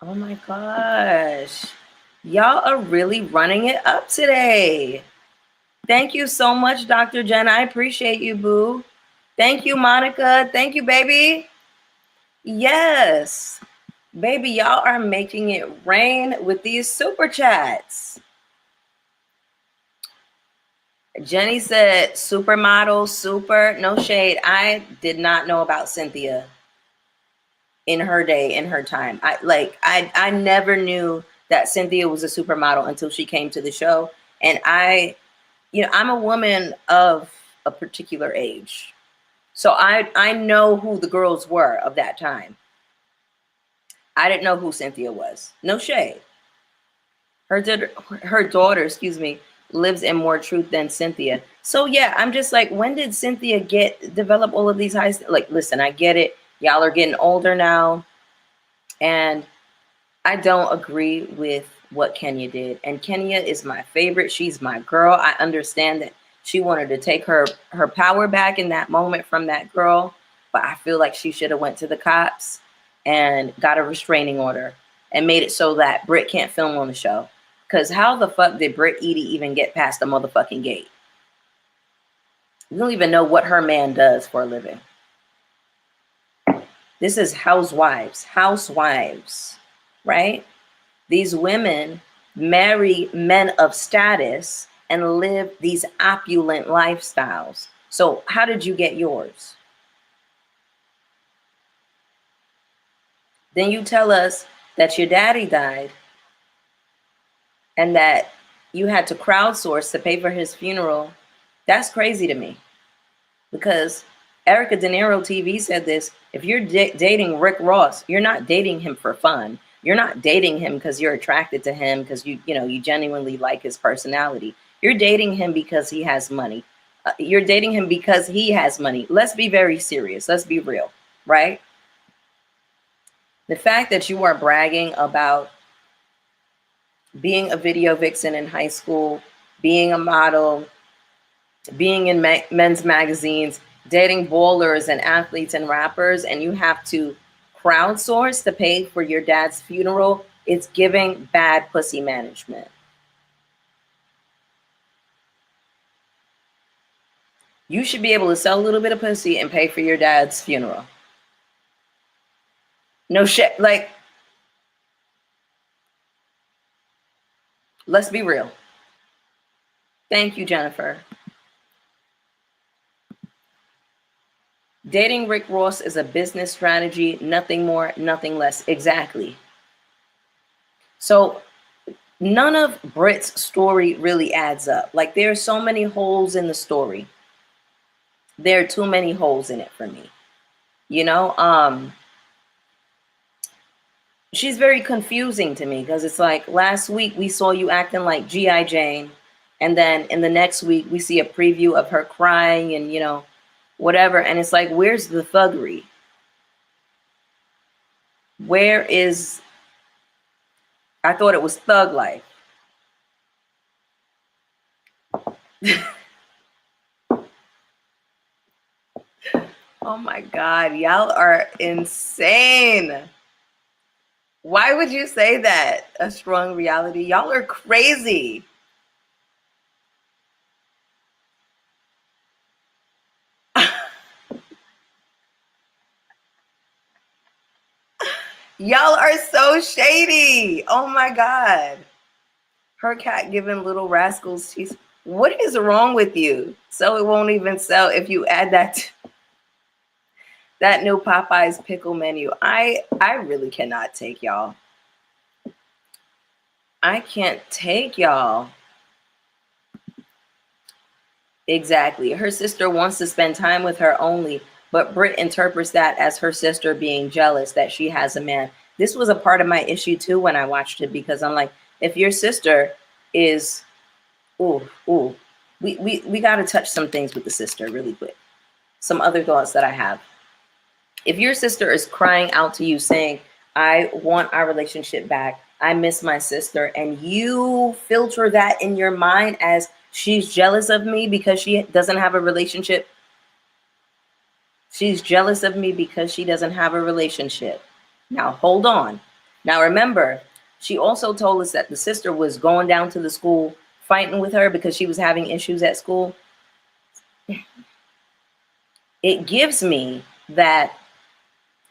Oh my gosh. Y'all are really running it up today. Thank you so much, Dr. Jen. I appreciate you, boo. Thank you, Monica. Thank you, baby. Yes. Baby, y'all are making it rain with these super chats. Jenny said, supermodel, super, no shade. I did not know about Cynthia in her day, in her time. I never knew that Cynthia was a supermodel until she came to the show. And I'm a woman of a particular age. So I know who the girls were of that time. I didn't know who Cynthia was. No shade. Her daughter, excuse me, lives in more truth than Cynthia. So yeah, I'm just like, when did Cynthia develop all of these like, listen, I get it. Y'all are getting older now. And I don't agree with what Kenya did. And Kenya is my favorite. She's my girl. I understand that she wanted to take her power back in that moment from that girl. But I feel like she should have went to the cops and got a restraining order and made it so that Britt can't film on the show. Because how the fuck did Britt Edie even get past the motherfucking gate? We don't even know what her man does for a living. This is housewives, right? These women marry men of status and live these opulent lifestyles. So how did you get yours? Then you tell us that your daddy died and that you had to crowdsource to pay for his funeral. That's crazy to me, because Erica De Niro TV said this: if you're dating Rick Ross, you're not dating him for fun. You're not dating him because you're attracted to him, because you genuinely like his personality. You're dating him because he has money. You're dating him because he has money. Let's be very serious. Let's be real, right? The fact that you are bragging about being a video vixen in high school, being a model, being in men's magazines, dating ballers and athletes and rappers, and you have to crowdsource to pay for your dad's funeral It's giving bad pussy management. You should be able to sell a little bit of pussy and pay for your dad's funeral. No shit. Like, let's be real. Thank you, Jennifer. Dating Rick Ross is a business strategy, nothing more, nothing less. Exactly. So none of Britt's story really adds up. Like, there are so many holes in the story. There are too many holes in it for me. You know, she's very confusing to me because it's like last week we saw you acting like G.I. Jane, and then in the next week we see a preview of her crying and, you know, whatever. And it's like, where's the thuggery? Where is, I thought it was thug life. Oh my God, y'all are insane. Why would you say that? A strong reality? Y'all are crazy. Y'all are so shady. Oh my God. Her cat giving little rascals cheese. What is wrong with you? So it won't even sell if you add that new Popeyes pickle menu. I really cannot take y'all. I can't take y'all. Exactly. Her sister wants to spend time with her only, but Britt interprets that as her sister being jealous that she has a man. This was a part of my issue too when I watched it, because I'm like, if your sister is, we got to touch some things with the sister really quick. Some other thoughts that I have. If your sister is crying out to you saying, I want our relationship back, I miss my sister, and you filter that in your mind as she's jealous of me because she doesn't have a relationship. She's jealous of me because she doesn't have a relationship. Now, hold on. Now, remember, she also told us that the sister was going down to the school fighting with her because she was having issues at school. It gives me that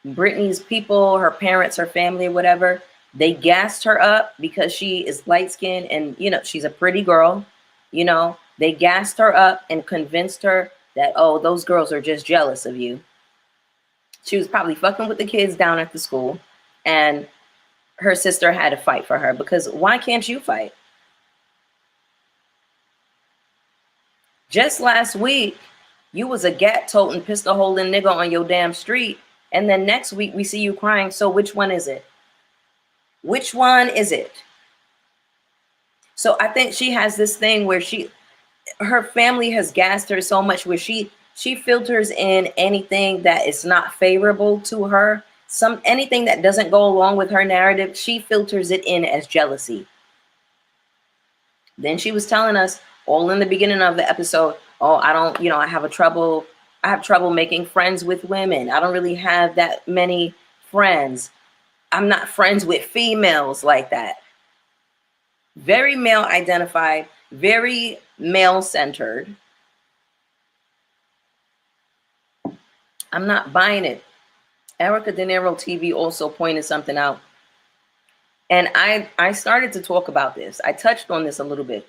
Brittany's people, her parents, her family, whatever, they gassed her up because she is light skinned and, you know, she's a pretty girl. You know, they gassed her up and convinced her that, oh, those girls are just jealous of you. She was probably fucking with the kids down at the school, and her sister had to fight for her, because why can't you fight? Just last week, you was a gat-toting, pistol-holding nigga on your damn street, and then next week we see you crying. So which one is it? Which one is it? So I think she has this thing where her family has gassed her so much where she filters in anything that is not favorable to her. Anything that doesn't go along with her narrative, she filters it in as jealousy. Then she was telling us all in the beginning of the episode, oh, I don't, you know, I have trouble making friends with women. I don't really have that many friends. I'm not friends with females like that. Very male identified, very male centered. I'm not buying it. Erica De Niro TV also pointed something out. And I started to talk about this. I touched on this a little bit,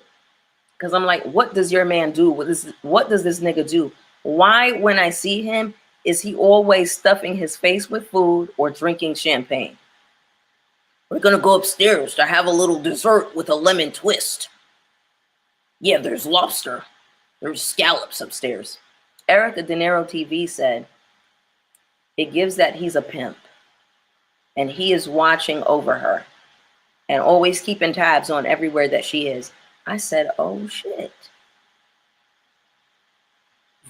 because I'm like, what does your man do? What does this nigga do? Why, when I see him, is he always stuffing his face with food or drinking champagne? We're going to go upstairs to have a little dessert with a lemon twist. Yeah, there's lobster. There's scallops upstairs. Erica De Niro TV said, it gives that he's a pimp and he is watching over her and always keeping tabs on everywhere that she is. I said, oh shit.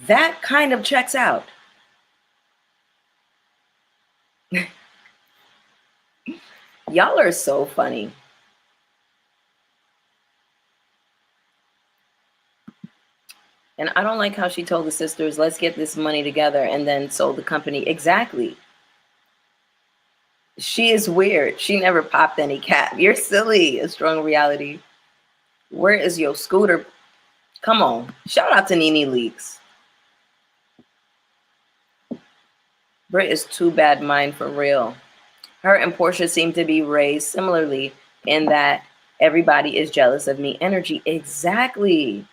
That kind of checks out. Y'all are so funny. And I don't like how she told the sisters, let's get this money together, and then sold the company. Exactly. She is weird. She never popped any cap. You're silly. A strong reality. Where is your scooter? Come on. Shout out to Nene Leaks. Brit is too bad mind for real. Her and Portia seem to be raised similarly in that everybody is jealous of me energy. Exactly.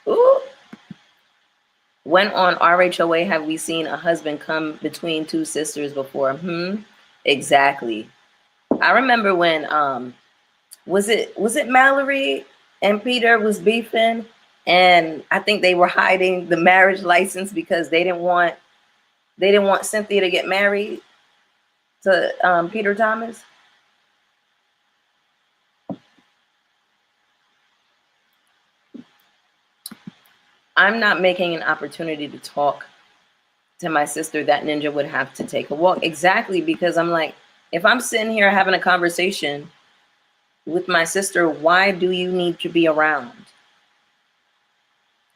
Ooh. When on RHOA have we seen a husband come between two sisters before? Exactly. I remember when was it Mallory and Peter was beefing, and I think they were hiding the marriage license because they didn't want Cynthia to get married to Peter Thomas. I'm not making an opportunity to talk to my sister. That ninja would have to take a walk. Exactly, because I'm like, if I'm sitting here having a conversation with my sister, why do you need to be around?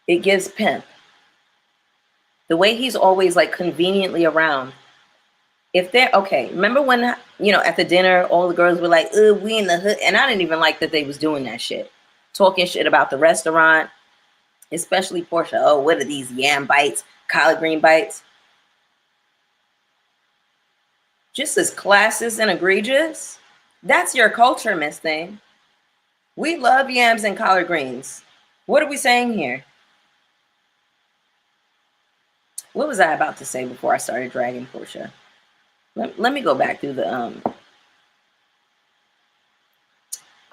It gives pimp. The way he's always like conveniently around. If they're okay, remember when, at the dinner, all the girls were like, we in the hood. And I didn't even like that they was doing that shit. Talking shit about the restaurant, especially Portia. Oh, what are these yam bites, collard green bites? Just as classist and egregious. That's your culture, Miss Thing. We love yams and collard greens. What are we saying here? What was I about to say before I started dragging Portia? Let me go back through the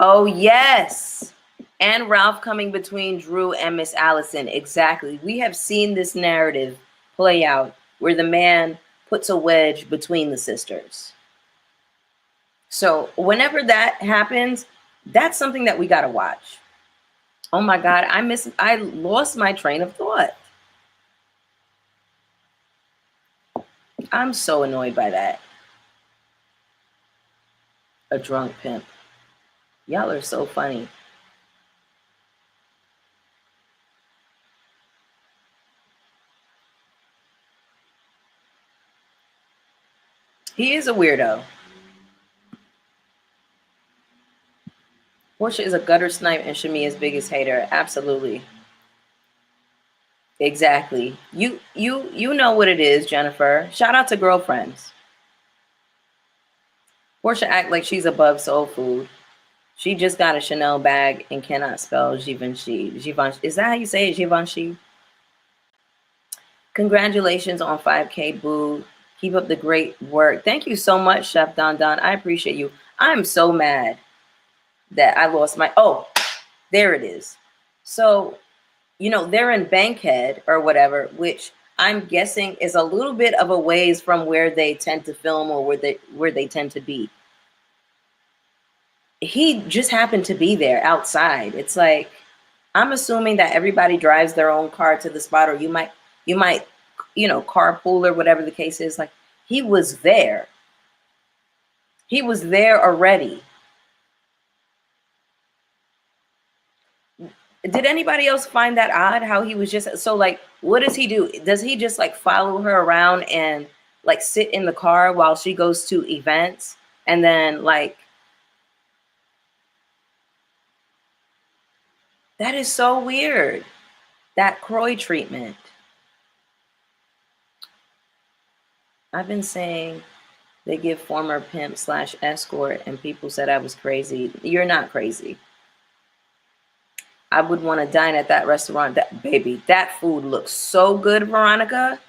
Oh yes. And Ralph coming between Drew and Miss Allison. Exactly. We have seen this narrative play out where the man puts a wedge between the sisters. So whenever that happens, that's something that we got to watch. Oh my God, I lost my train of thought. I'm so annoyed by that. A drunk pimp. Y'all are so funny. He is a weirdo. Portia is a gutter snipe and Shamea's biggest hater. Absolutely. Exactly. You know what it is, Jennifer. Shout out to girlfriends. Portia act like she's above soul food. She just got a Chanel bag and cannot spell Givenchy. Givenchy. Is that how you say it, Givenchy? Congratulations on 5K, boo. Keep up the great work. Thank you so much, Chef Don Don. I appreciate you. I'm so mad that I lost my... Oh, there it is. So, they're in Bankhead or whatever, which I'm guessing is a little bit of a ways from where they tend to film or where they tend to be. He just happened to be there outside. It's like, I'm assuming that everybody drives their own car to the spot, or you might, carpool or whatever the case is. Like, he was there. He was there already. Did anybody else find that odd how he was just so like, what does he do? Does he just like follow her around and like sit in the car while she goes to events and then like, that is so weird. That Croy treatment. I've been saying they give former pimp / escort and people said I was crazy. You're not crazy. I would want to dine at that restaurant. That food looks so good, Veronica.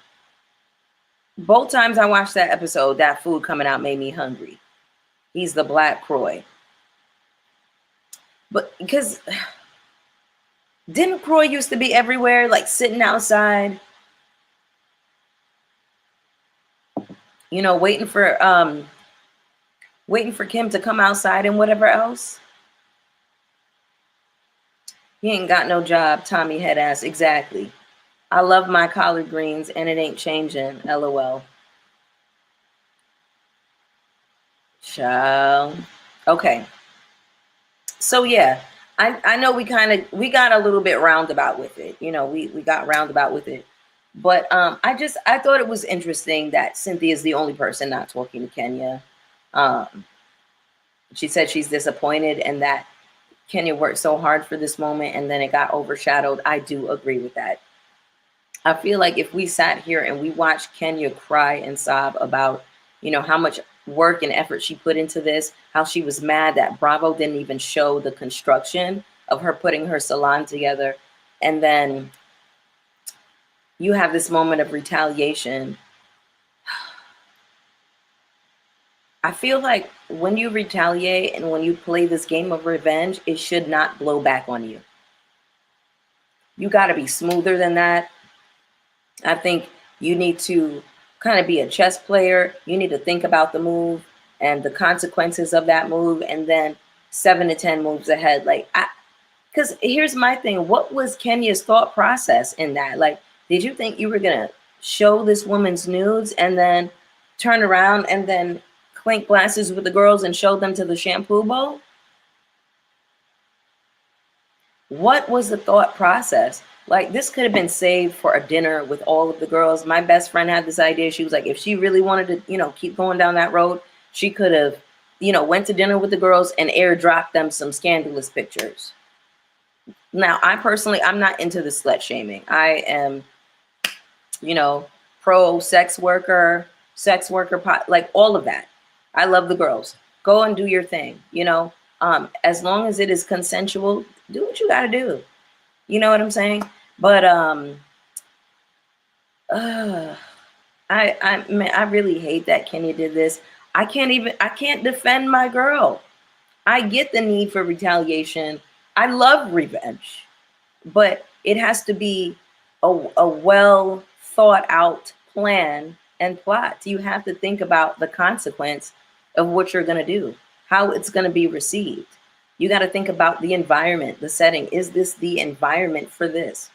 Both times I watched that episode, that food coming out made me hungry. He's the Black Croy. But because didn't Croy used to be everywhere, like sitting outside, waiting for Kim to come outside and whatever else? He ain't got no job, Tommy head ass. Exactly. I love my collard greens and it ain't changing. LOL. Child. Okay. So yeah, I know we got a little bit roundabout with it. We got roundabout with it. But I thought it was interesting that Cynthia is the only person not talking to Kenya. Um, she said she's disappointed and that Kenya worked so hard for this moment and then it got overshadowed. I do agree with that. I feel like if we sat here and we watched Kenya cry and sob about, how much work and effort she put into this, how she was mad that Bravo didn't even show the construction of her putting her salon together. And then you have this moment of retaliation. I feel like when you retaliate and when you play this game of revenge, it should not blow back on you. You got to be smoother than that. I think you need to kind of be a chess player. You need to think about the move and the consequences of that move, and then 7 to 10 moves ahead. Because here's my thing. What was Kenya's thought process in that? Like, did you think you were going to show this woman's nudes and then turn around and then clink glasses with the girls and show them to the shampoo bowl? What was the thought process? Like, this could have been saved for a dinner with all of the girls. My best friend had this idea. She was like, if she really wanted to, keep going down that road, she could have, went to dinner with the girls and airdropped them some scandalous pictures. Now, I'm not into the slut shaming. I am, pro sex worker, like all of that. I love the girls. Go and do your thing, as long as it is consensual, do what you got to do. You know what I'm saying? But I really hate that Kenya did this. I can't defend my girl. I get the need for retaliation. I love revenge, but it has to be a well thought out plan and plot. You have to think about the consequence of what you're going to do, how it's going to be received. You got to think about the environment, the setting. Is this the environment for this?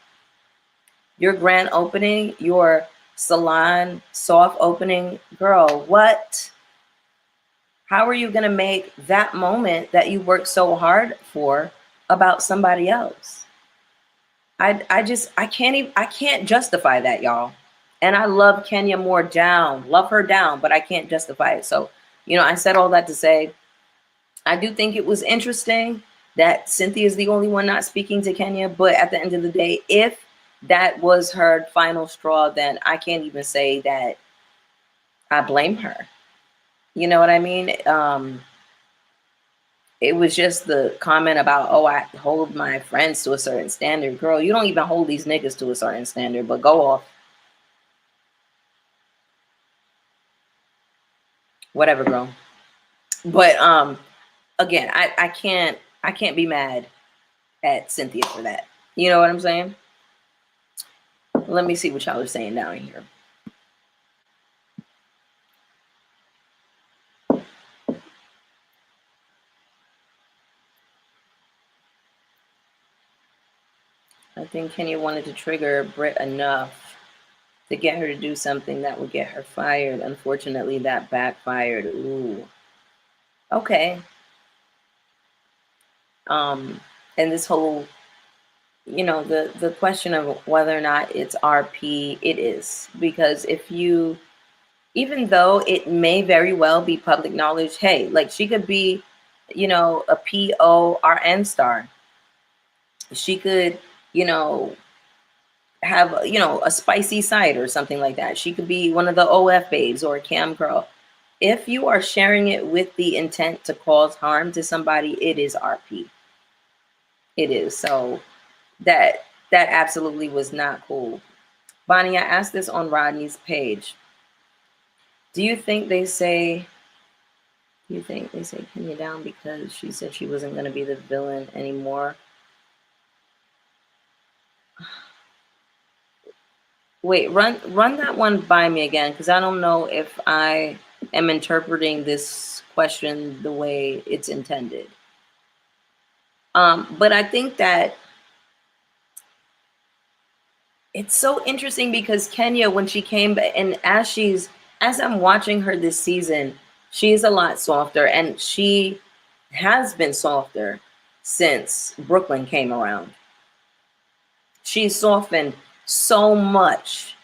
Your grand opening, your salon soft opening, girl, what? How are you going to make that moment that you worked so hard for about somebody else? I can't justify that, y'all. And I love Kenya more down, love her down, but I can't justify it. So, I said all that to say, I do think it was interesting that Cynthia is the only one not speaking to Kenya. But at the end of the day, if that was her final straw, then I can't even say that I blame her. You know what I mean? It was just the comment about, oh, I hold my friends to a certain standard. Girl, you don't even hold these niggas to a certain standard, but go off. Whatever, girl. But again, I can't be mad at Cynthia for that. You know what I'm saying? Let me see what y'all are saying down here. I think Kenya wanted to trigger Britt enough to get her to do something that would get her fired. Unfortunately, that backfired. Ooh. Okay. And this whole, the question of whether or not it's RP, it is. Because even though it may very well be public knowledge, hey, like she could be, a PORN star. She could, have, a spicy side or something like that. She could be one of the OF babes or a cam girl. If you are sharing it with the intent to cause harm to somebody, it is RP. It is. So that absolutely was not cool. Bonnie, I asked this on Rodney's page. Do you think they say Kenya down because she said she wasn't going to be the villain anymore? Wait, run that one by me again, because I don't know if I am interpreting this question the way it's intended. But I think that it's so interesting because Kenya, when she came, and as I'm watching her this season, she's a lot softer, and she has been softer since Brooklyn came around. She's softened so much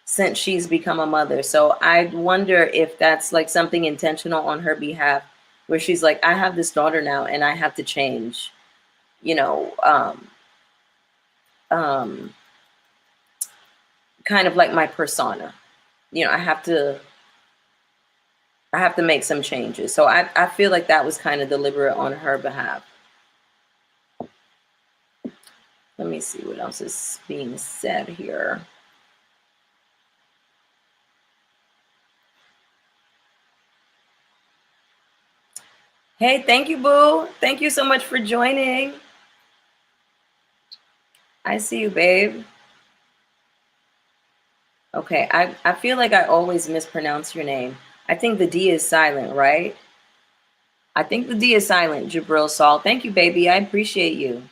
since she's become a mother. So I wonder if that's like something intentional on her behalf, where she's like, I have this daughter now and I have to change, you know, um, kind of like my persona. You know, I have to make some changes. So I feel like that was kind of deliberate on her behalf. Let me see what else is being said here. Hey, thank you, boo. Thank you so much for joining. I see you, babe. Okay, I feel like I always mispronounce your name. I think the D is silent, right? I think the D is silent, Jabril Saul. Thank you, baby. I appreciate you.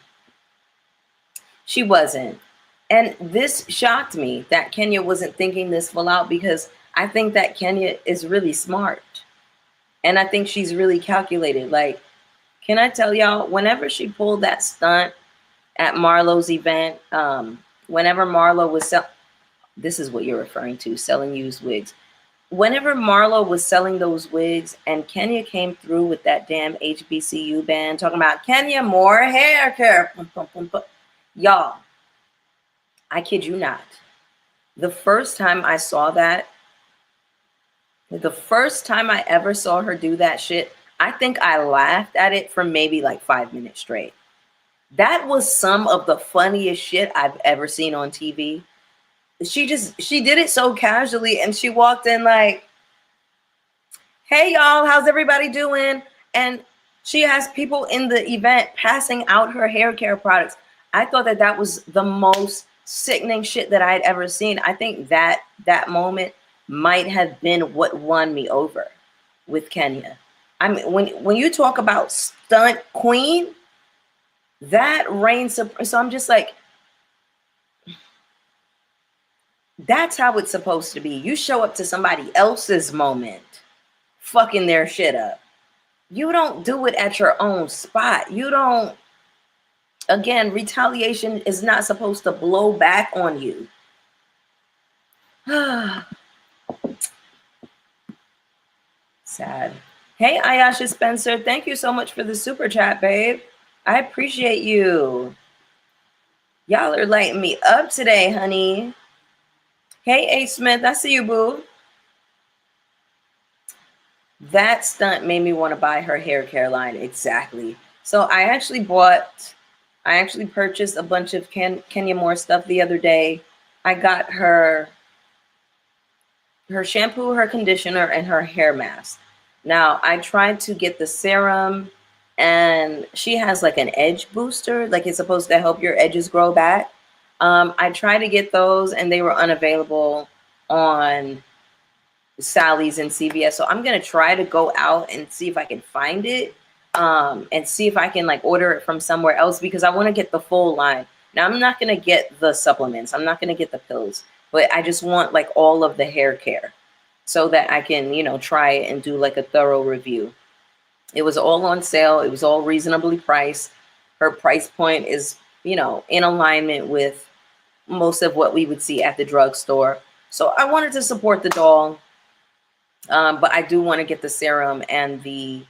She wasn't. And this shocked me that Kenya wasn't thinking this full out, because I think that Kenya is really smart. And I think she's really calculated. Like, can I tell y'all, whenever she pulled that stunt at Marlo's event, whenever Marlo was this is what you're referring to, selling used wigs. Whenever Marlo was selling those wigs and Kenya came through with that damn HBCU band talking about Kenya more hair care, y'all, I kid you not. The first time I saw that, the first time I ever saw her do that shit, I think I laughed at it for maybe like 5 minutes straight. That was some of the funniest shit I've ever seen on TV. She did it so casually, and she walked in like, hey y'all, how's everybody doing? And she has people in the event passing out her hair care products. I thought that that was the most sickening shit that I had ever seen. I think that moment might have been what won me over with Kenya. I mean, when you talk about stunt queen, that reigns. So I'm just like, that's how it's supposed to be. You show up to somebody else's moment, fucking their shit up. You don't do it at your own spot. You don't, again, retaliation is not supposed to blow back on you. Sad. Hey, Ayasha Spencer, thank you so much for the super chat, babe. I appreciate you. Y'all are lighting me up today, honey. Hey, A. Smith, I see you, boo. That stunt made me want to buy her hair care line. Exactly. So I actually purchased a bunch of Kenya Moore stuff the other day. I got her shampoo, her conditioner, and her hair mask. Now, I tried to get the serum, and she has like an edge booster, like it's supposed to help your edges grow back. I tried to get those, and they were unavailable on Sally's and CVS. So I'm going to try to go out and see if I can find it, and see if I can like order it from somewhere else, because I want to get the full line. Now, I'm not going to get the supplements. I'm not going to get the pills, but I just want like all of the hair care so that I can, you know, try it and do like a thorough review. It was all on sale. It was all reasonably priced. Her price point is, you know, in alignment with most of what we would see at the drugstore. So I wanted to support the doll. But I do want to get the serum and the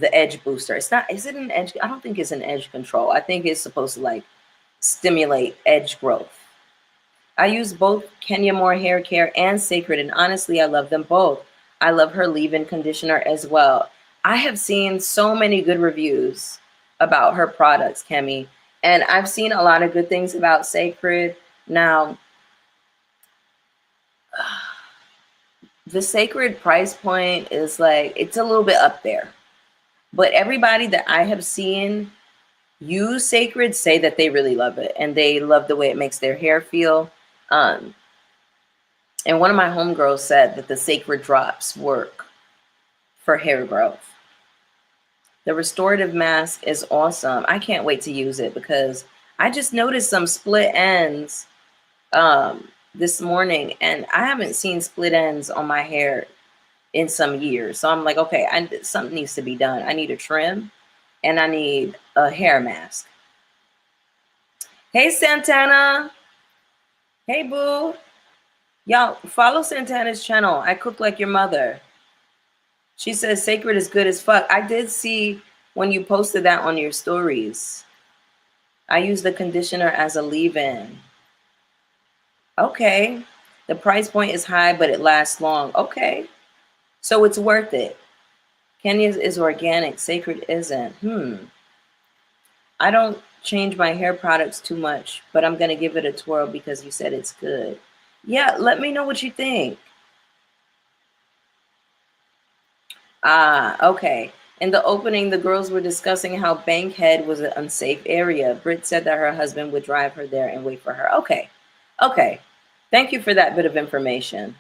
edge booster. It's not, is it an edge? I don't think it's an edge control. I think it's supposed to like stimulate edge growth. I use both Kenya Moore hair care and Sacred, and honestly, I love them both. I love her leave-in conditioner as well. I have seen so many good reviews about her products, Kemi, and I've seen a lot of good things about Sacred. Now, the Sacred price point is like, it's a little bit up there. But everybody that I have seen use Sacred say that they really love it, and they love the way it makes their hair feel. And one of my homegirls said that the Sacred drops work for hair growth. The restorative mask is awesome. I can't wait to use it, because I just noticed some split ends this morning, and I haven't seen split ends on my hair in some years. So I'm like, okay, something needs to be done. I need a trim, and I need a hair mask. Hey, Santana. Hey, boo. Y'all, follow Santana's channel. I cook like your mother. She says sacred is good as fuck. I did see when you posted that on your stories. I use the conditioner as a leave-in. Okay. The price point is high, but it lasts long. Okay. So it's worth it. Kenya's is organic. Sacred isn't. I don't change my hair products too much, but I'm going to give it a twirl because you said it's good. Yeah, let me know what you think. Okay. In the opening, the girls were discussing how Bankhead was an unsafe area. Britt said that her husband would drive her there and wait for her. Okay. Okay. Thank you for that bit of information.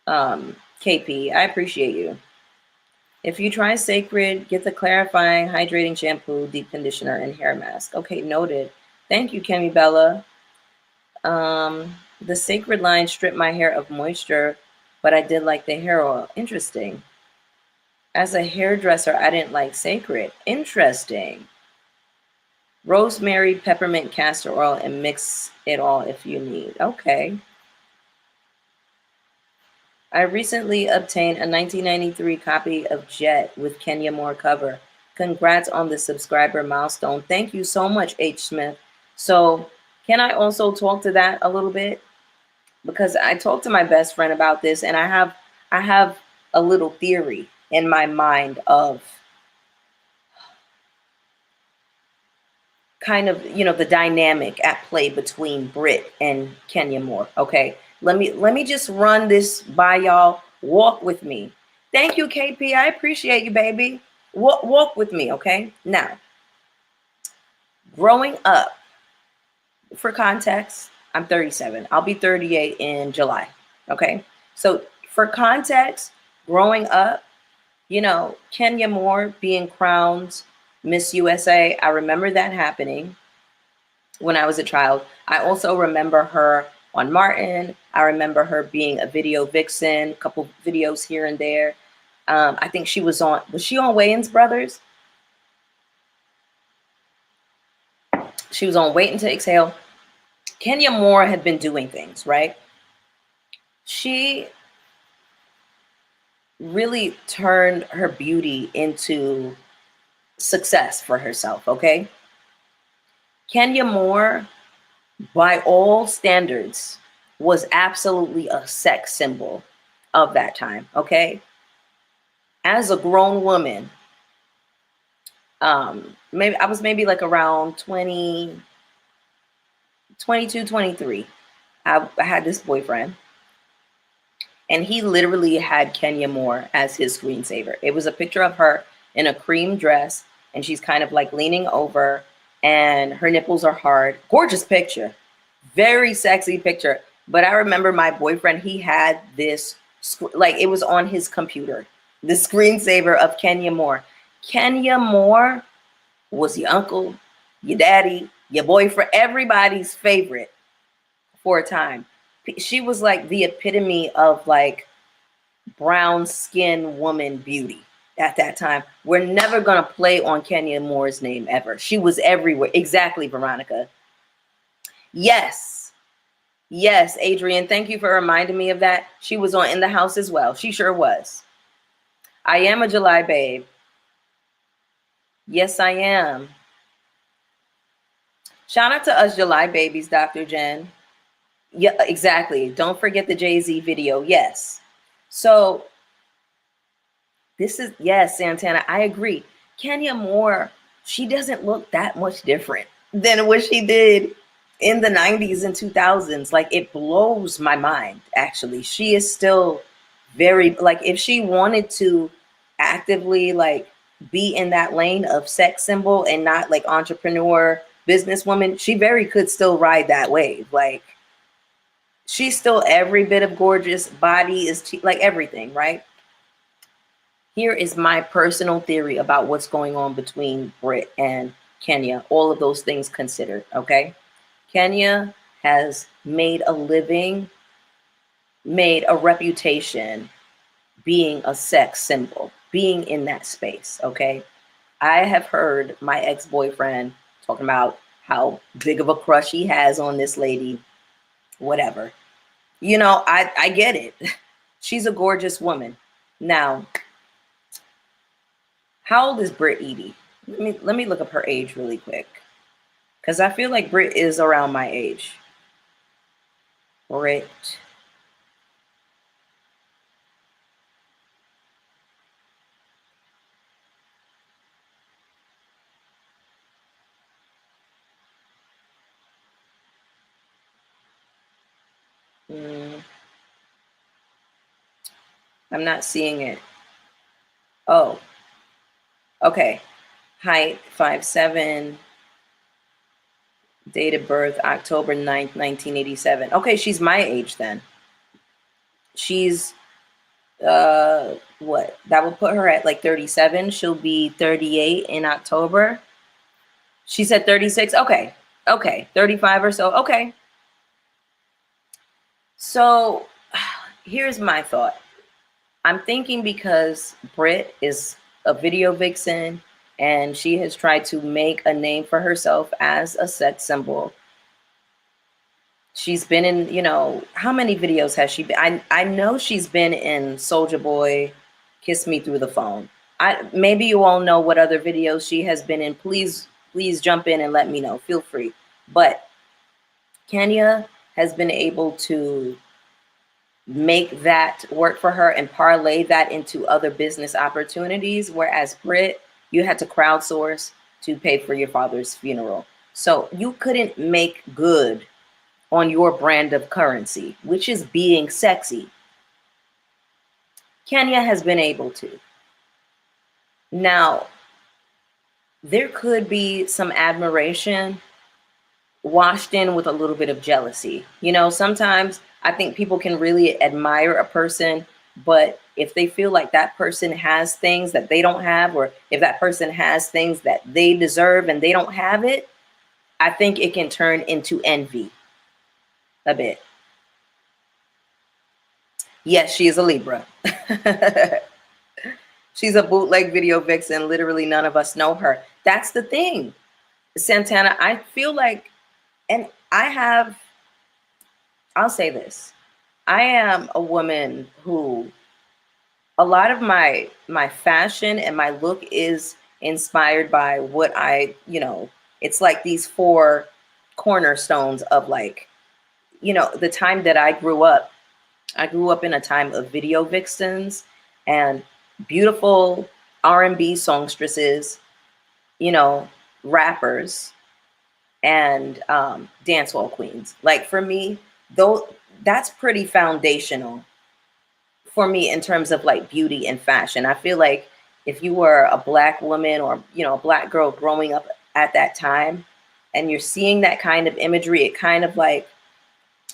KP, I appreciate you. If you try Sacred, get the clarifying, hydrating shampoo, deep conditioner, and hair mask. Okay, noted. Thank you, Kemi Bella. The Sacred line stripped my hair of moisture, but I did like the hair oil. Interesting. As a hairdresser, I didn't like Sacred. Interesting. Rosemary, peppermint, castor oil, and mix it all if you need. Okay. I recently obtained a 1993 copy of Jet with Kenya Moore cover. Congrats on the subscriber milestone. Thank you so much, H. Smith. So can I also talk to that a little bit? Because I talked to my best friend about this, and I have a little theory in my mind of kind of, the dynamic at play between Britt and Kenya Moore. Okay. Let me just run this by y'all. Walk with me. Thank you, KP. I appreciate you, baby. Walk with me, okay? Now, growing up, for context, I'm 37. I'll be 38 in July. Okay. So for context, growing up, Kenya Moore being crowned Miss USA, I remember that happening when I was a child. I also remember her on Martin. I remember her being a video vixen, a couple videos here and there. I think was she on Wayans Brothers? She was on Waiting to Exhale. Kenya Moore had been doing things, right? She really turned her beauty into success for herself, okay? Kenya Moore, by all standards, was absolutely a sex symbol of that time, okay? As a grown woman, maybe I was like around 20, 22, 23. I had this boyfriend, and he literally had Kenya Moore as his screensaver. It was a picture of her in a cream dress, and she's kind of like leaning over, and her nipples are hard. Gorgeous picture. Very sexy picture. But I remember my boyfriend, he had this, like it was on his computer, the screensaver of Kenya Moore. Kenya Moore was your uncle, your daddy, your boyfriend, everybody's favorite for a time. She was like the epitome of like brown skin woman beauty at that time. We're never going to play on Kenya Moore's name ever. She was everywhere. Exactly, Veronica. Yes. Yes, Adrian, thank you for reminding me of that. She was on In the House as well. She sure was. I am a July babe. Yes, I am. Shout out to us July babies, Dr. Jen. Yeah, exactly. Don't forget the Jay-Z video. Yes. So yes, Santana, I agree. Kenya Moore, she doesn't look that much different than what she did in the 90s and 2000s. Like, it blows my mind, actually. She is still very, like, if she wanted to actively, like, be in that lane of sex symbol and not, like, entrepreneur, businesswoman, she very could still ride that wave. Like, she's still every bit of gorgeous. Body is, like, everything, right? Here is my personal theory about what's going on between Britt and Kenya, all of those things considered, okay? Kenya has made a living, made a reputation being a sex symbol, being in that space, okay? I have heard my ex-boyfriend talking about how big of a crush he has on this lady, whatever. You know, I get it. She's a gorgeous woman. Now, how old is Britt Edie? Let me look up her age really quick. Because I feel like Britt is around my age. Britt. Mm, I'm not seeing it. Oh, okay. Height 5'7". Date of birth October 9th, 1987. Okay, she's my age then. She's what? That would put her at like 37. She'll be 38 in October. She said 36. Okay. Okay. 35 or so. Okay. So here's my thought. I'm thinking because Britt is a video vixen and she has tried to make a name for herself as a sex symbol. She's been in, you know, how many videos has she been? I know she's been in Soulja Boy, Kiss Me Through the Phone. Maybe you all know what other videos she has been in. Please jump in and let me know. Feel free. But Kenya has been able to make that work for her and parlay that into other business opportunities. Whereas Britt, you had to crowdsource to pay for your father's funeral. So you couldn't make good on your brand of currency, which is being sexy. Kenya has been able to. Now, there could be some admiration washed in with a little bit of jealousy. You know, sometimes I think people can really admire a person, but if they feel like that person has things that they don't have, or if that person has things that they deserve and they don't have it, I think it can turn into envy a bit. Yes, she is a Libra. She's a bootleg video vixen. Literally, none of us know her. That's the thing, Santana. I feel like, and I'll say this. I am a woman who a lot of my fashion and my look is inspired by what it's like these four cornerstones of, like, the time that I grew up. I grew up in a time of video vixens and beautiful R&B songstresses, rappers, and dancehall queens. Like, for me, though, that's pretty foundational for me in terms of like beauty and fashion. I feel like if you were a Black woman or, a Black girl growing up at that time and you're seeing that kind of imagery, it kind of like,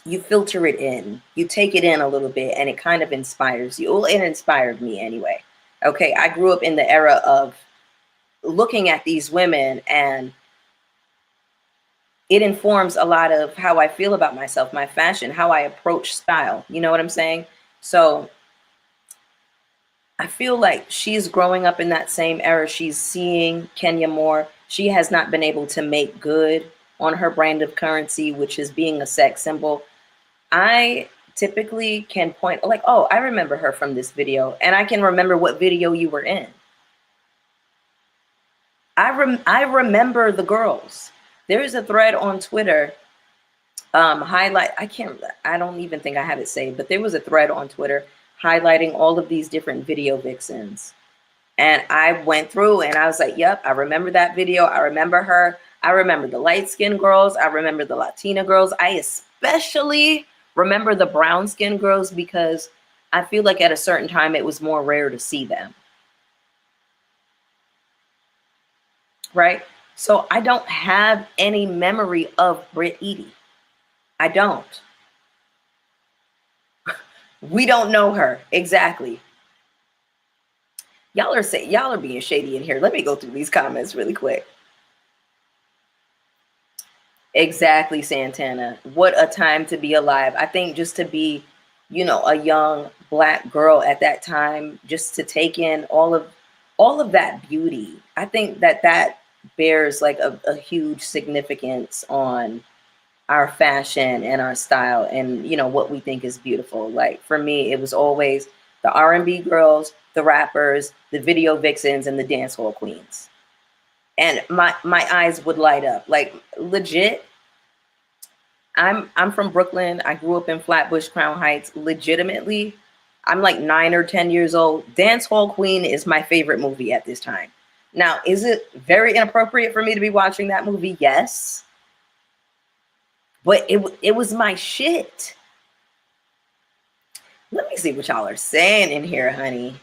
you filter it in, you take it in a little bit, and it kind of inspires you. Well, it inspired me anyway. Okay, I grew up in the era of looking at these women, and it informs a lot of how I feel about myself, my fashion, how I approach style. You know what I'm saying? So I feel like she's growing up in that same era. She's seeing Kenya more. She has not been able to make good on her brand of currency, which is being a sex symbol. I typically can point like, oh, I remember her from this video, and I can remember what video you were in. I remember the girls. There is a thread on Twitter, I don't even think I have it saved, but there was a thread on Twitter highlighting all of these different video vixens. And I went through and I was like, yep, I remember that video. I remember her. I remember the light-skinned girls. I remember the Latina girls. I especially remember the brown-skinned girls because I feel like at a certain time it was more rare to see them. Right? So I don't have any memory of Britt Edie. I don't. We don't know her. Exactly. Y'all are being shady in here. Let me go through these comments really quick. Exactly, Santana. What a time to be alive. I think just to be, a young Black girl at that time, just to take in all of that beauty. I think that bears like a huge significance on our fashion and our style and, you know, what we think is beautiful. Like for me, it was always the R&B girls, the rappers, the video vixens, and the dance hall queens. And my eyes would light up. Like legit, I'm from Brooklyn. I grew up in Flatbush, Crown Heights. Legitimately, I'm like 9 or 10 years old. Dance Hall Queen is my favorite movie at this time. Now, is it very inappropriate for me to be watching that movie? Yes. But it was my shit. Let me see what y'all are saying in here, honey.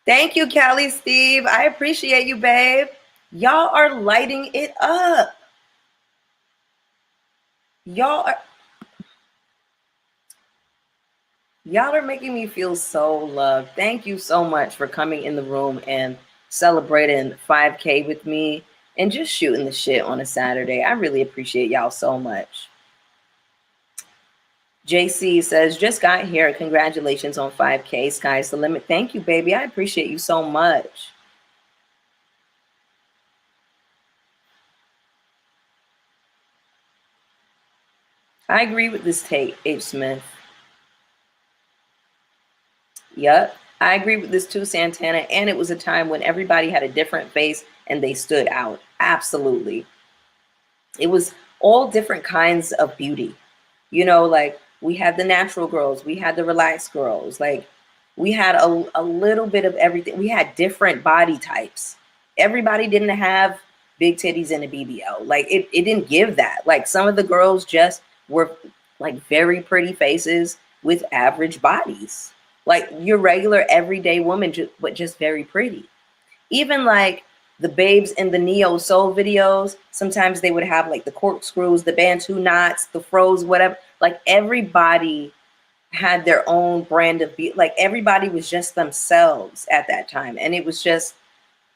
Thank you, Callie Steve. I appreciate you, babe. Y'all are lighting it up. Y'all are making me feel so loved. Thank you so much for coming in the room and celebrating 5K with me and just shooting the shit on a Saturday. I really appreciate y'all so much. JC says, just got here. Congratulations on 5K. Sky's the limit. Thank you, baby. I appreciate you so much. I agree with this take, H. Smith. Yep. I agree with this too, Santana. And it was a time when everybody had a different face and they stood out. Absolutely. It was all different kinds of beauty. You know, like we had the natural girls, we had the relaxed girls, like we had a little bit of everything. We had different body types. Everybody didn't have big titties and a BBL. Like it didn't give that. Like some of the girls just were like very pretty faces with average bodies. Like your regular everyday woman, but just very pretty. Even like the babes in the neo soul videos, sometimes they would have like the corkscrews, the bantu knots, the froze, whatever. Like everybody had their own brand of beauty. Like everybody was just themselves at that time. And it was just,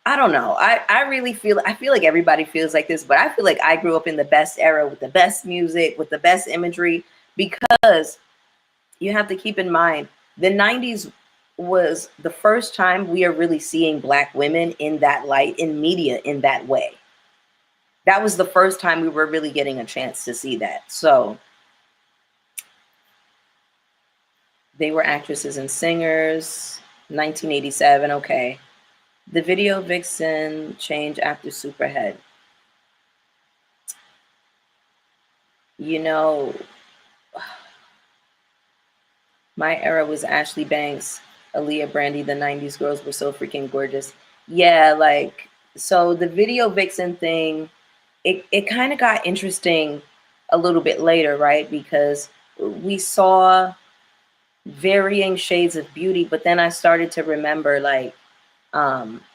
I don't know. I really feel like everybody feels like this, but I feel like I grew up in the best era with the best music, with the best imagery, because you have to keep in mind the 90s was the first time we are really seeing Black women in that light, in media, in that way. That was the first time we were really getting a chance to see that. So they were actresses and singers. 1987. Okay. The video vixen changed after Superhead. You know, my era was Ashley Banks, Aaliyah, Brandy. The 90s girls were so freaking gorgeous. Yeah, like, so the video vixen thing, it kind of got interesting a little bit later, right? Because we saw varying shades of beauty, but then I started to remember, like,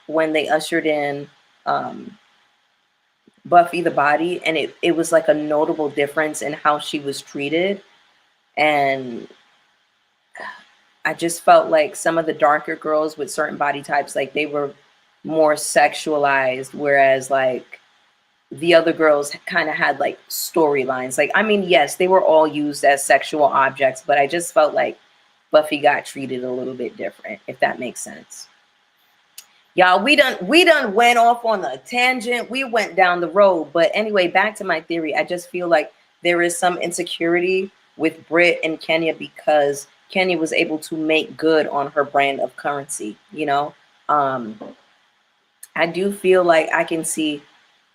when they ushered in Buffy the Body, and it was like a notable difference in how she was treated. And I just felt like some of the darker girls with certain body types, like they were more sexualized, whereas like the other girls kind of had like storylines. Like, I mean, yes, they were all used as sexual objects, but I just felt like Buffy got treated a little bit different, if that makes sense. Y'all, we done went off on a tangent. We went down the road. But anyway, back to my theory. I just feel like there is some insecurity with Britt and Kenya because Kenya was able to make good on her brand of currency, you know? I do feel like I can see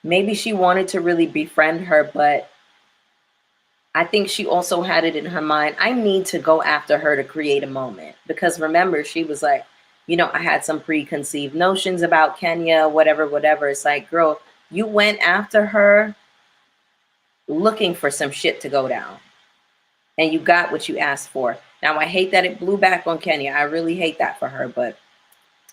maybe she wanted to really befriend her, but I think she also had it in her mind, I need to go after her to create a moment. Because remember, she was like, you know, I had some preconceived notions about Kenya, whatever, whatever. It's like, girl, you went after her looking for some shit to go down. And you got what you asked for. Now, I hate that it blew back on Kenya. I really hate that for her. But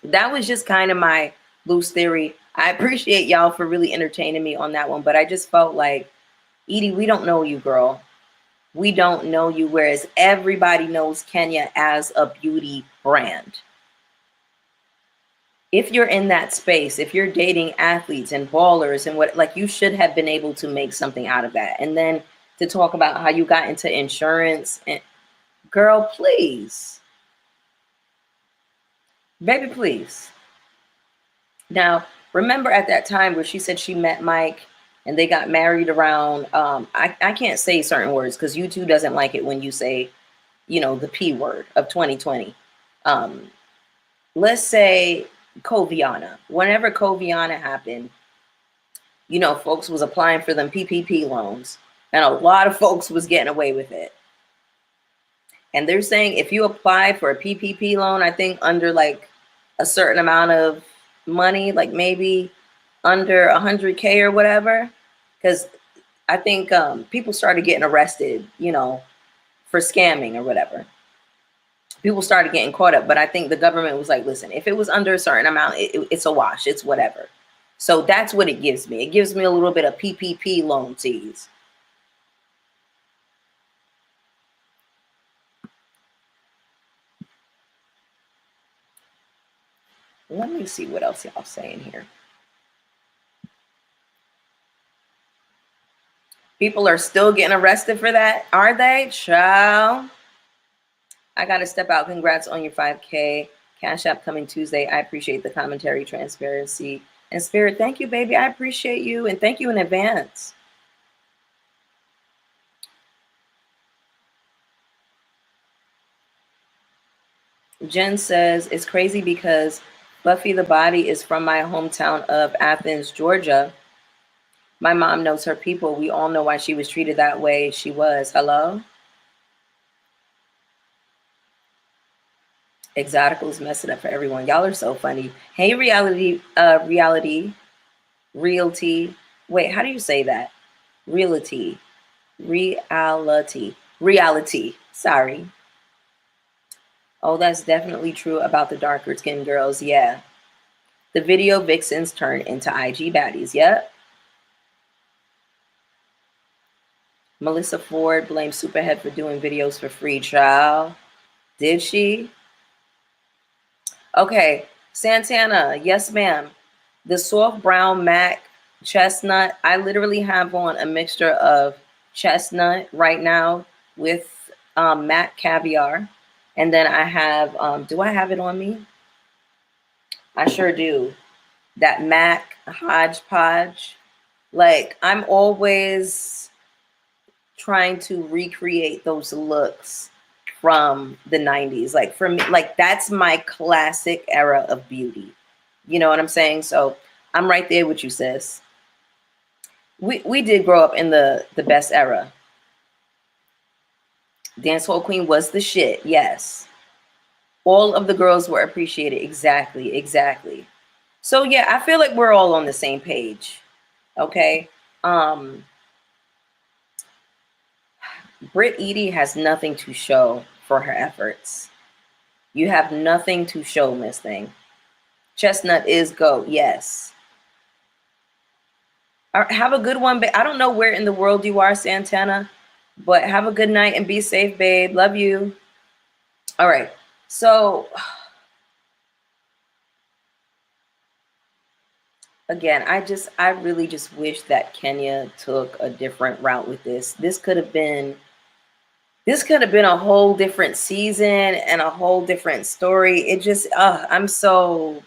that was just kind of my loose theory. I appreciate y'all for really entertaining me on that one. But I just felt like, Edie, we don't know you, girl. We don't know you. Whereas everybody knows Kenya as a beauty brand. If you're in that space, if you're dating athletes and ballers and what, like, you should have been able to make something out of that. And then to talk about how you got into insurance, and girl, please, baby, please. Now, remember at that time where she said she met Mike and they got married around, I can't say certain words because YouTube doesn't like it when you say, the P word of 2020. Let's say Coviana. Whenever Coviana happened, folks was applying for them PPP loans, and a lot of folks was getting away with it. And they're saying if you apply for a PPP loan, I think under like a certain amount of money, like maybe under 100K or whatever, because I think people started getting arrested, for scamming or whatever. People started getting caught up, but I think the government was like, listen, if it was under a certain amount, it's a wash, it's whatever. So that's what it gives me. It gives me a little bit of PPP loan tease. Let me see what else y'all saying here. People are still getting arrested for that, are they? Child. I got to step out. Congrats on your 5K. Cash App coming Tuesday. I appreciate the commentary, transparency, and spirit. Thank you, baby. I appreciate you, and thank you in advance. Jen says, it's crazy because Buffy the Body is from my hometown of Athens, Georgia. My mom knows her people. We all know why she was treated that way. She was. Hello? Exoticals mess it up for everyone. Y'all are so funny. Hey, reality. Wait, how do you say that? Reality. Sorry. Oh, that's definitely true about the darker skinned girls. Yeah. The video vixens turn into IG baddies. Yep. Melissa Ford blames Superhead for doing videos for free. Child. Did she? Okay. Santana. Yes, ma'am. The soft brown MAC chestnut. I literally have on a mixture of chestnut right now with MAC caviar. And then I have, do I have it on me? I sure do. That MAC hodgepodge. Like, I'm always trying to recreate those looks from the 90s. Like, for me, like, that's my classic era of beauty. You know what I'm saying? So I'm right there with you, sis. We did grow up in the best era. Dancehall Queen was the shit. Yes. All of the girls were appreciated. Exactly. So yeah, I feel like we're all on the same page. Okay. Britt Edie has nothing to show for her efforts. You have nothing to show, Miss Thing. Chestnut is GOAT. Yes. Have a good one. I don't know where in the world you are, Santana, but have a good night and be safe, babe. Love you. All right. So again, I really just wish that Kenya took a different route with this. This could have been a whole different season and a whole different story. It just I'm so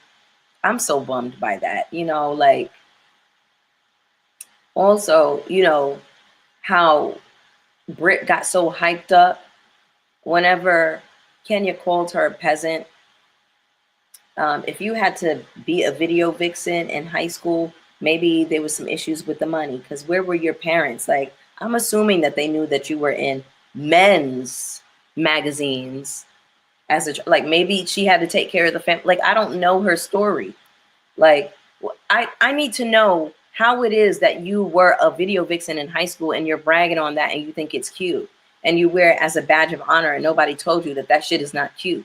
bummed by that. Like, also, how Britt got so hyped up whenever Kenya called her a peasant. If you had to be a video vixen in high school, maybe there was some issues with the money, because where were your parents? Like, I'm assuming that they knew that you were in men's magazines like maybe she had to take care of the family. Like, I don't know her story. Like, I need to know how it is that you were a video vixen in high school and you're bragging on that and you think it's cute and you wear it as a badge of honor and nobody told you that shit is not cute.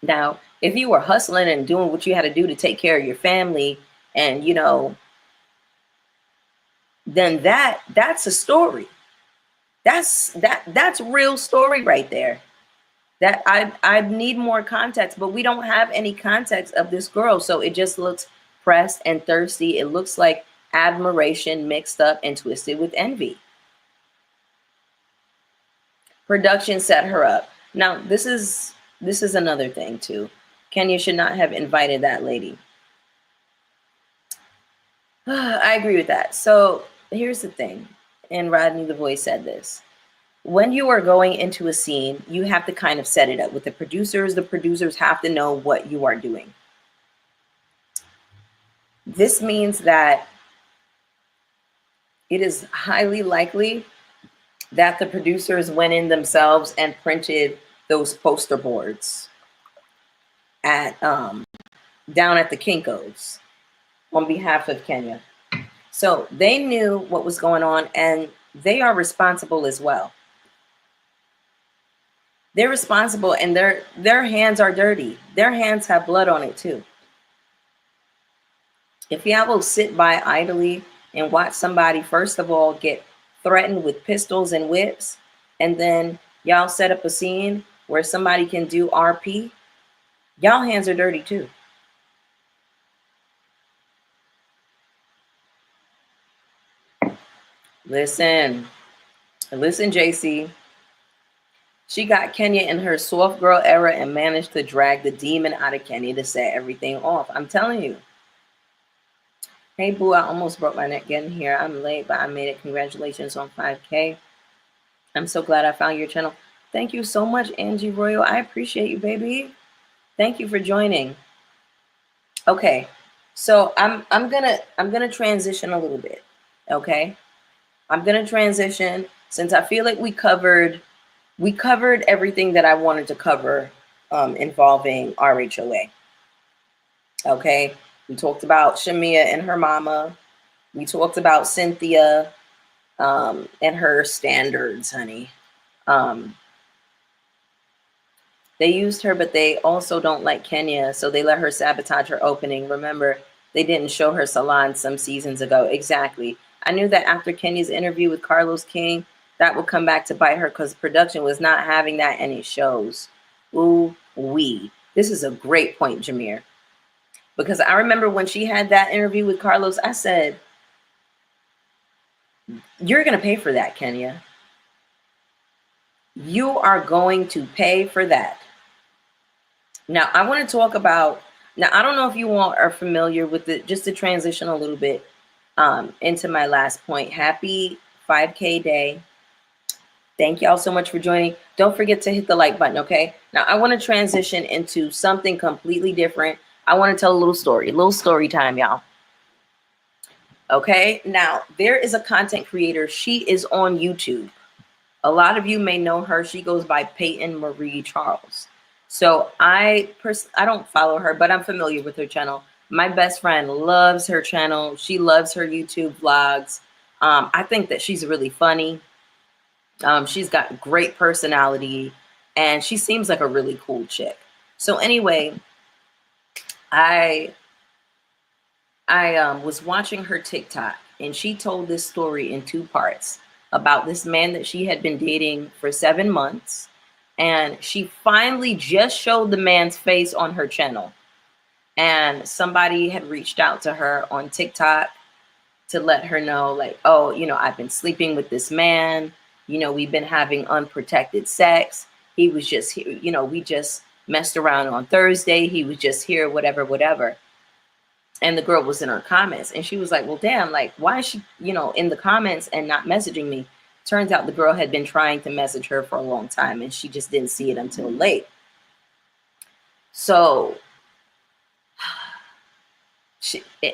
Now, if you were hustling and doing what you had to do to take care of your family and, then that's a story. That's real story right there. That I need more context, but we don't have any context of this girl. So it just looks pressed and thirsty. It looks like admiration mixed up and twisted with envy. Production set her up. Now, this is another thing too. Kenya should not have invited that lady. I agree with that. So here's the thing, and Rodney the Voice said this. When you are going into a scene, you have to kind of set it up with the producers. The producers have to know what you are doing. This means that it is highly likely that the producers went in themselves and printed those poster boards at down at the Kinko's on behalf of Kenya. So they knew what was going on, and they are responsible as well. They're responsible, and their hands are dirty. Their hands have blood on it too. If y'all will sit by idly and watch somebody, first of all, get threatened with pistols and whips, and then y'all set up a scene where somebody can do RP, y'all hands are dirty too. Listen, JC. She got Kenya in her soft girl era and managed to drag the demon out of Kenya to set everything off. I'm telling you. Hey, boo, I almost broke my neck getting here. I'm late, but I made it. Congratulations on 5K. I'm so glad I found your channel. Thank you so much, Angie Royal. I appreciate you, baby. Thank you for joining. Okay, so I'm gonna transition a little bit. Okay, I'm gonna transition since I feel like we covered everything that I wanted to cover involving RHOA. Okay, we talked about Shamea and her mama. We talked about Cynthia and her standards, honey. They used her, but they also don't like Kenya, so they let her sabotage her opening. Remember, they didn't show her salon some seasons ago. Exactly. I knew that after Kenya's interview with Carlos King, that would come back to bite her because production was not having that any shows. Ooh, wee. This is a great point, Jameer. Because I remember when she had that interview with Carlos, I said, you're going to pay for that, Kenya. You are going to pay for that. Now, I want to talk about, now, I don't know if you all are familiar with it, just to transition a little bit into my last point. Happy 5K day. Thank y'all so much for joining. Don't forget to hit the like button, okay? Now, I want to transition into something completely different. I want to tell a little story time, y'all. Okay, now, there is a content creator. She is on YouTube. A lot of you may know her. She goes by Peyton Marie Charles. So I don't follow her, but I'm familiar with her channel. My best friend loves her channel. She loves her YouTube vlogs. I think that she's really funny. She's got great personality, and she seems like a really cool chick. So anyway, I was watching her TikTok, and she told this story in 2 parts about this man that she had been dating for 7 months. And she finally just showed the man's face on her channel. And somebody had reached out to her on TikTok to let her know, like, oh, you know, I've been sleeping with this man. You know, we've been having unprotected sex. He was just here, you know, we just messed around on Thursday. He was just here, whatever, whatever. And the girl was in her comments, and she was like, well, damn, like, why is she, you know, in the comments and not messaging me? Turns out the girl had been trying to message her for a long time, and she just didn't see it until late. So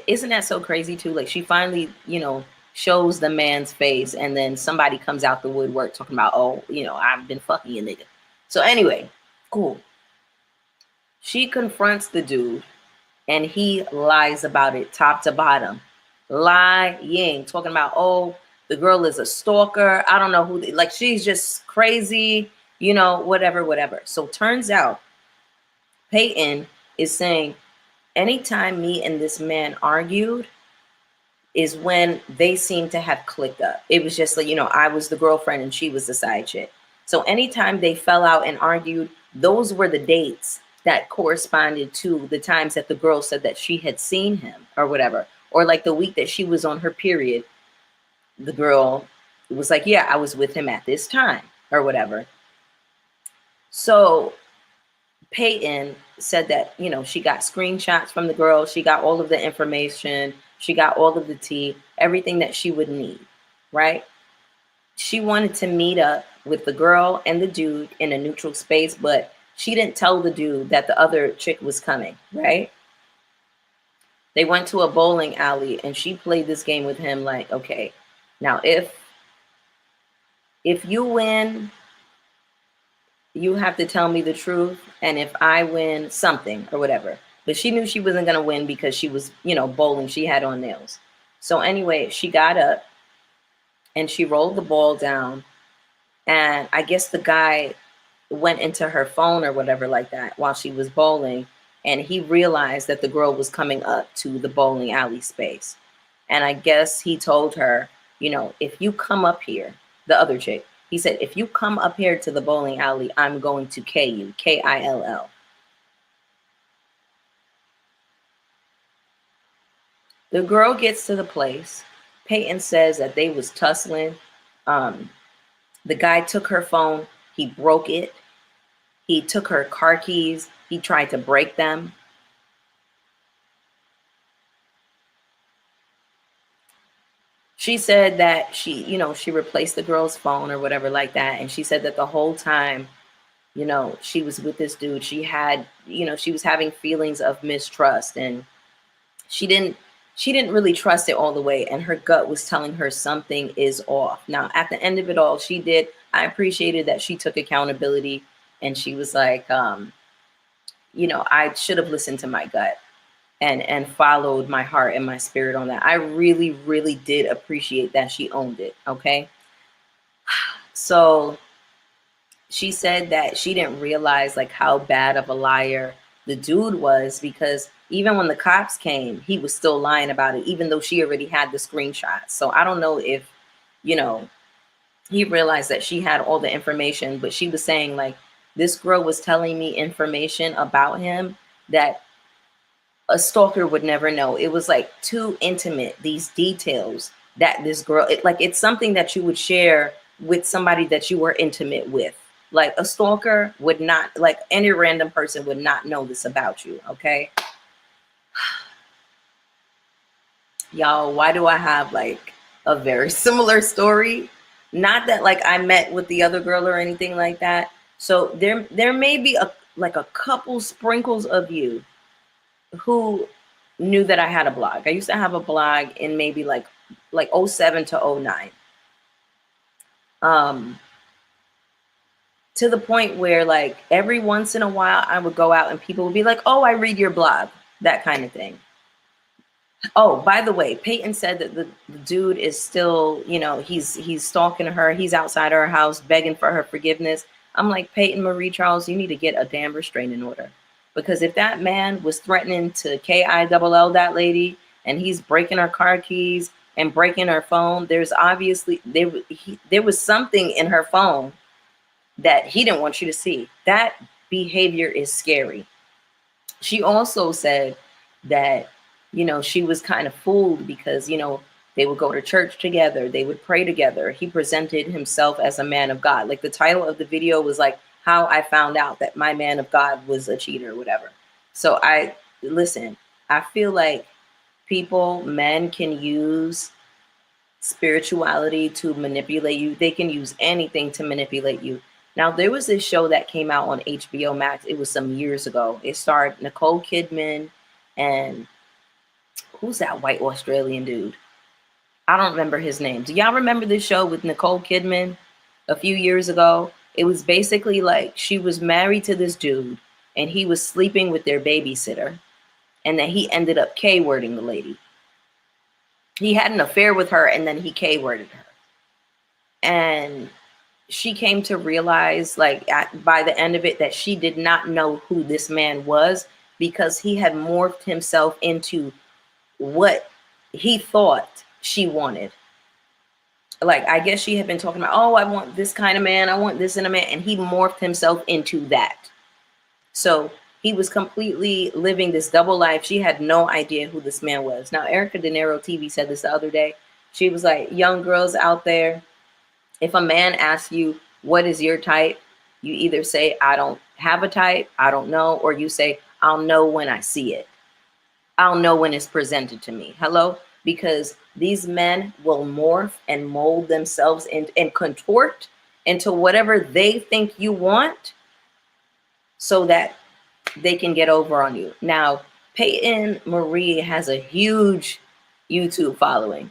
isn't that so crazy too? Like, she finally, you know, shows the man's face, and then somebody comes out the woodwork talking about, oh, you know, I've been fucking a nigga. So anyway, cool. She confronts the dude, and he lies about it top to bottom. Lying, talking about, oh, the girl is a stalker. I don't know who, like, she's just crazy, you know, whatever, whatever. So turns out Peyton is saying, anytime me and this man argued is when they seem to have clicked up. It was just like, you know, I was the girlfriend and she was the side chick. So anytime they fell out and argued, those were the dates that corresponded to the times that the girl said that she had seen him or whatever. Or like the week that she was on her period, the girl was like, yeah, I was with him at this time or whatever. So Peyton said that, you know, she got screenshots from the girl. She got all of the information. She got all of the tea, everything that she would need, right? She wanted to meet up with the girl and the dude in a neutral space, but she didn't tell the dude that the other chick was coming, right? They went to a bowling alley and she played this game with him like, okay, now if you win, you have to tell me the truth, and if I win, something or whatever. But she knew she wasn't going to win because she was, bowling. She had on nails. So anyway, she got up and she rolled the ball down, and I guess the guy went into her phone or whatever like that while she was bowling, and he realized that the girl was coming up to the bowling alley space. And I guess he told her, if you come up here, the other chick, he said, if you come up here to the bowling alley, I'm going to K you, Kill. The girl gets to the place. Peyton says that they was tussling. The guy took her phone. He broke it. He took her car keys. He tried to break them. She said that she replaced the girl's phone or whatever like that. And she said that the whole time, she was with this dude, she had, she was having feelings of mistrust, and she didn't really trust it all the way. And her gut was telling her something is off. Now, at the end of it all, I appreciated that she took accountability, and she was like, I should have listened to my gut and followed my heart and my spirit on that. I really, really did appreciate that she owned it. Okay. So she said that she didn't realize like how bad of a liar the dude was, because even when the cops came, he was still lying about it, even though she already had the screenshots. So I don't know if, he realized that she had all the information, but she was saying like, this girl was telling me information about him that a stalker would never know. It was like too intimate, these details that this girl, it's something that you would share with somebody that you were intimate with. Like a stalker would not, like any random person would not know this about you. Okay. Y'all, why do I have like a very similar story? Not that like I met with the other girl or anything like that. So there may be a couple sprinkles of you who knew that I had a blog. I used to have a blog in maybe like '07 to '09. To the point where like every once in a while I would go out and people would be like, oh, I read your blog, that kind of thing. Oh, by the way, Peyton said that the dude is still, he's stalking her. He's outside her house begging for her forgiveness. I'm like, Peyton Marie Charles, you need to get a damn restraining order. Because if that man was threatening to Kill that lady, and he's breaking her car keys and breaking her phone, there's obviously, there was something in her phone that he didn't want you to see. That behavior is scary. She also said that, she was kind of fooled because, they would go to church together. They would pray together. He presented himself as a man of God. Like the title of the video was like, how I found out that my man of God was a cheater or whatever. So I feel like men can use spirituality to manipulate you. They can use anything to manipulate you. Now, there was this show that came out on HBO Max. It was some years ago. It starred Nicole Kidman and who's that white Australian dude? I don't remember his name. Do y'all remember this show with Nicole Kidman a few years ago? It was basically like she was married to this dude and he was sleeping with their babysitter, and then he ended up K-wording the lady. He had an affair with her and then he K-worded her. And she came to realize by the end of it that she did not know who this man was, because he had morphed himself into what he thought she wanted. Like, I guess she had been talking about, oh, I want this kind of man. I want this in a man. And he morphed himself into that. So he was completely living this double life. She had no idea who this man was. Now, Erica De Niro TV said this the other day. She was like, young girls out there, if a man asks you, what is your type? You either say, I don't have a type, I don't know, or you say, I'll know when I see it. I'll know when it's presented to me. Hello? because these men will morph and mold themselves and contort into whatever they think you want so that they can get over on you. Now, Peyton Marie has a huge YouTube following.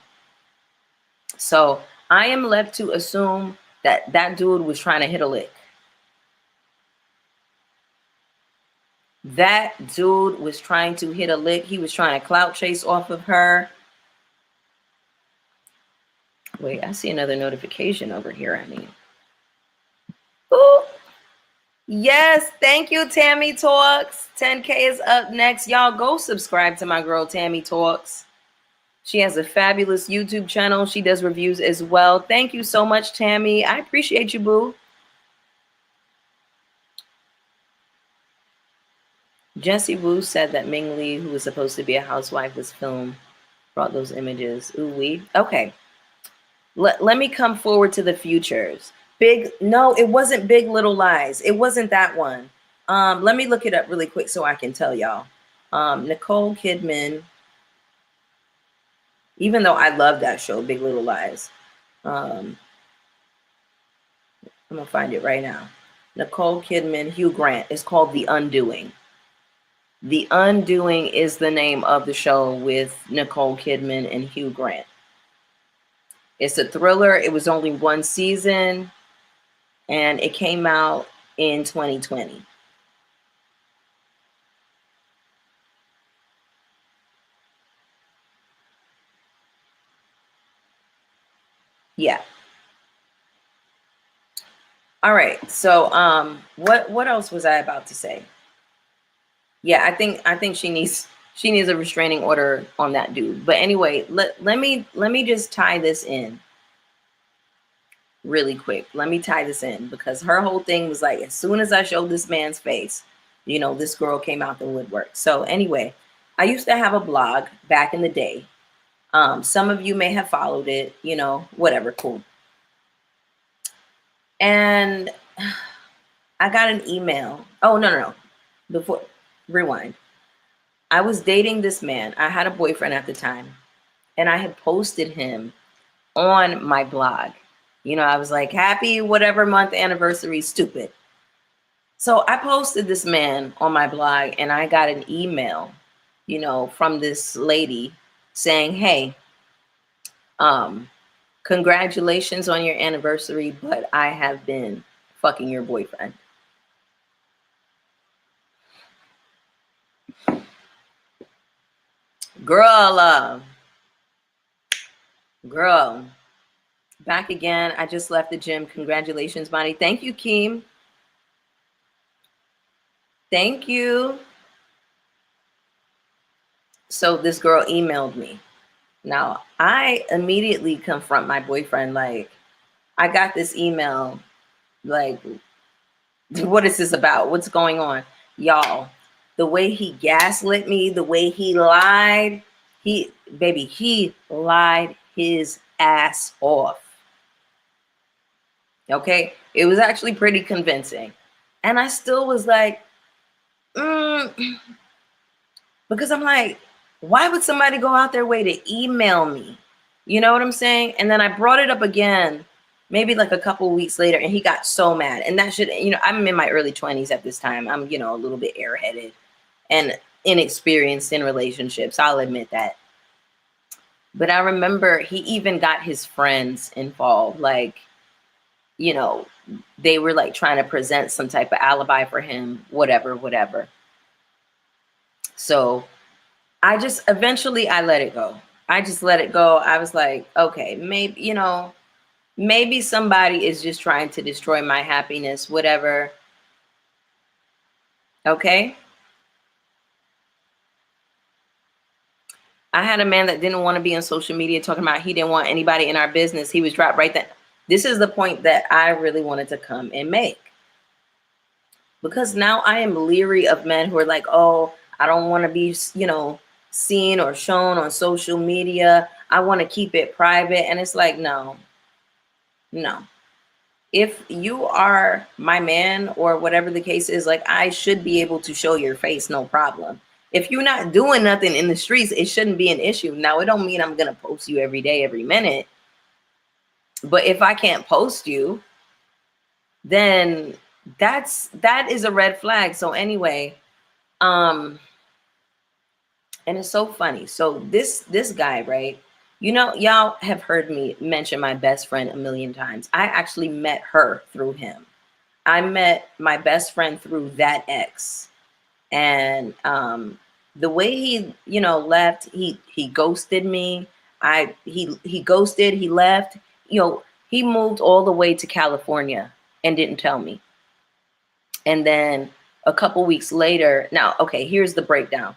So I am left to assume that that dude was trying to hit a lick. That dude was trying to hit a lick. He was trying to clout chase off of her. Wait, I see another notification over here. I mean, ooh. Yes, thank you, Tammy Talks. 10K is up next. Y'all go subscribe to my girl, Tammy Talks. She has a fabulous YouTube channel. She does reviews as well. Thank you so much, Tammy. I appreciate you, boo. Jessie Wu said that Ming Lee, who was supposed to be a housewife, was filmed, brought those images. Ooh, wee. Okay. Let me come forward to the futures. No, it wasn't Big Little Lies. It wasn't that one. Let me look it up really quick so I can tell y'all. Nicole Kidman, even though I love that show, Big Little Lies. I'm gonna find it right now. Nicole Kidman, Hugh Grant. It's called The Undoing. The Undoing is the name of the show with Nicole Kidman and Hugh Grant. It's a thriller. It was only one season, and it came out in 2020. Yeah. All right. So what else was I about to say? Yeah, I think she needs a restraining order on that dude. But anyway, let me just tie this in really quick. Let me tie this in because her whole thing was like, as soon as I showed this man's face, you know, this girl came out the woodwork. So anyway, I used to have a blog back in the day. Some of you may have followed it, you know, whatever, cool. And I got an email. Oh, no. Before, rewind. I was dating this man. I had a boyfriend at the time, and I had posted him on my blog. You know, I was like, happy whatever month anniversary, stupid. So I posted this man on my blog, and I got an email, you know, from this lady saying, hey, congratulations on your anniversary, but I have been fucking your boyfriend. Girl, back again. I just left the gym. Congratulations, Bonnie. Thank you, Keem. Thank you. So this girl emailed me. Now, I immediately confront my boyfriend. Like, I got this email. Like, what is this about? What's going on? Y'all, the way he gaslit me, the way he lied, he lied his ass off. Okay? It was actually pretty convincing. And I still was like, because I'm like, why would somebody go out their way to email me? You know what I'm saying? And then I brought it up again, maybe like a couple of weeks later, and he got so mad. And that should, you know, I'm in my early 20s at this time. I'm, you know, a little bit airheaded and inexperienced in relationships. I'll admit that. But I remember he even got his friends involved. Like, you know, they were like trying to present some type of alibi for him, whatever. So I just, eventually I let it go. I just let it go. I was like, okay, maybe, you know, maybe somebody is just trying to destroy my happiness, whatever. Okay. I had a man that didn't want to be on social media talking about he didn't want anybody in our business. He was dropped right then. This is the point that I really wanted to come and make. Because now I am leery of men who are like, oh, I don't want to be, you know, seen or shown on social media. I want to keep it private. And it's like, no. If you are my man or whatever the case is, like, I should be able to show your face, no problem. If you're not doing nothing in the streets, it shouldn't be an issue. Now, it don't mean I'm going to post you every day, every minute. But if I can't post you, then that is a red flag. So anyway, and it's so funny. So this guy, right? You know, y'all have heard me mention my best friend a million times. I actually met her through him. I met my best friend through that ex. And the way he, you know, left, he ghosted me. He ghosted, he left, you know, he moved all the way to California and didn't tell me. And then a couple weeks later, now, okay, here's the breakdown.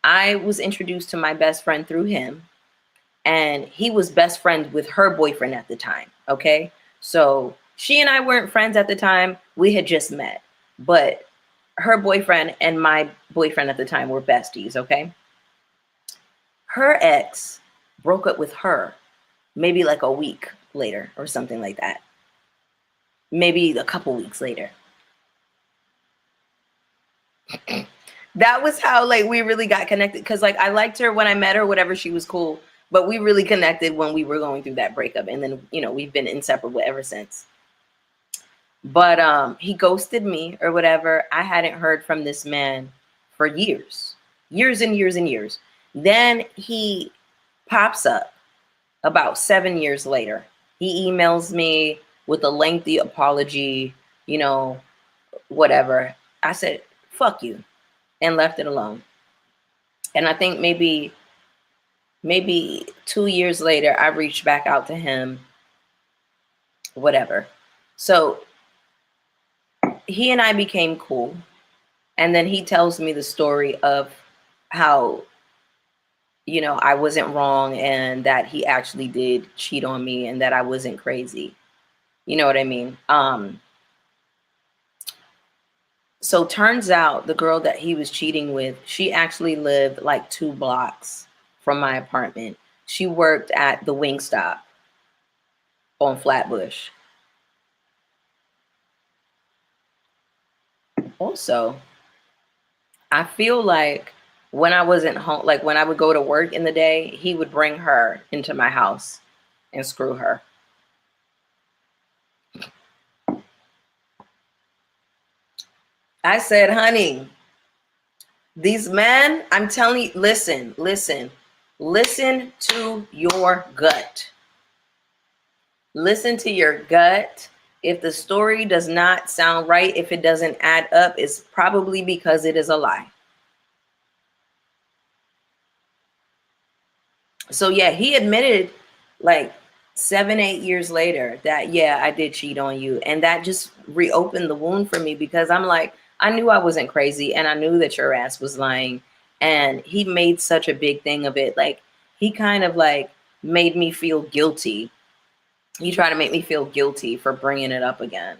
I was introduced to my best friend through him, and he was best friends with her boyfriend at the time. Okay. So she and I weren't friends at the time. We had just met, but her boyfriend and my boyfriend at the time were besties. Okay. Her ex broke up with her maybe like a week later or something like that. Maybe a couple weeks later. That was how like we really got connected, because like I liked her when I met her, whatever, she was cool, but we really connected when we were going through that breakup, and then, you know, we've been inseparable ever since. But he ghosted me or whatever. I hadn't heard from this man for years and years and years. Then he pops up about 7 years later. He emails me with a lengthy apology, you know, whatever. I said, fuck you, and left it alone. And I think maybe 2 years later, I reached back out to him, whatever. So he and I became cool. And then he tells me the story of how, you know, I wasn't wrong and that he actually did cheat on me and that I wasn't crazy. You know what I mean? So turns out the girl that he was cheating with, she actually lived like 2 blocks from my apartment. She worked at the Wingstop on Flatbush. Also, I feel like when I wasn't home, like when I would go to work in the day, he would bring her into my house and screw her. I said, honey, these men, I'm telling you, listen to your gut. Listen to your gut. If the story does not sound right, if it doesn't add up, it's probably because it is a lie. So yeah, he admitted like 7, 8 years later that, yeah, I did cheat on you. And that just reopened the wound for me, because I'm like, I knew I wasn't crazy, and I knew that your ass was lying. And he made such a big thing of it. Like, he kind of like made me feel guilty. He tried to make me feel guilty for bringing it up again.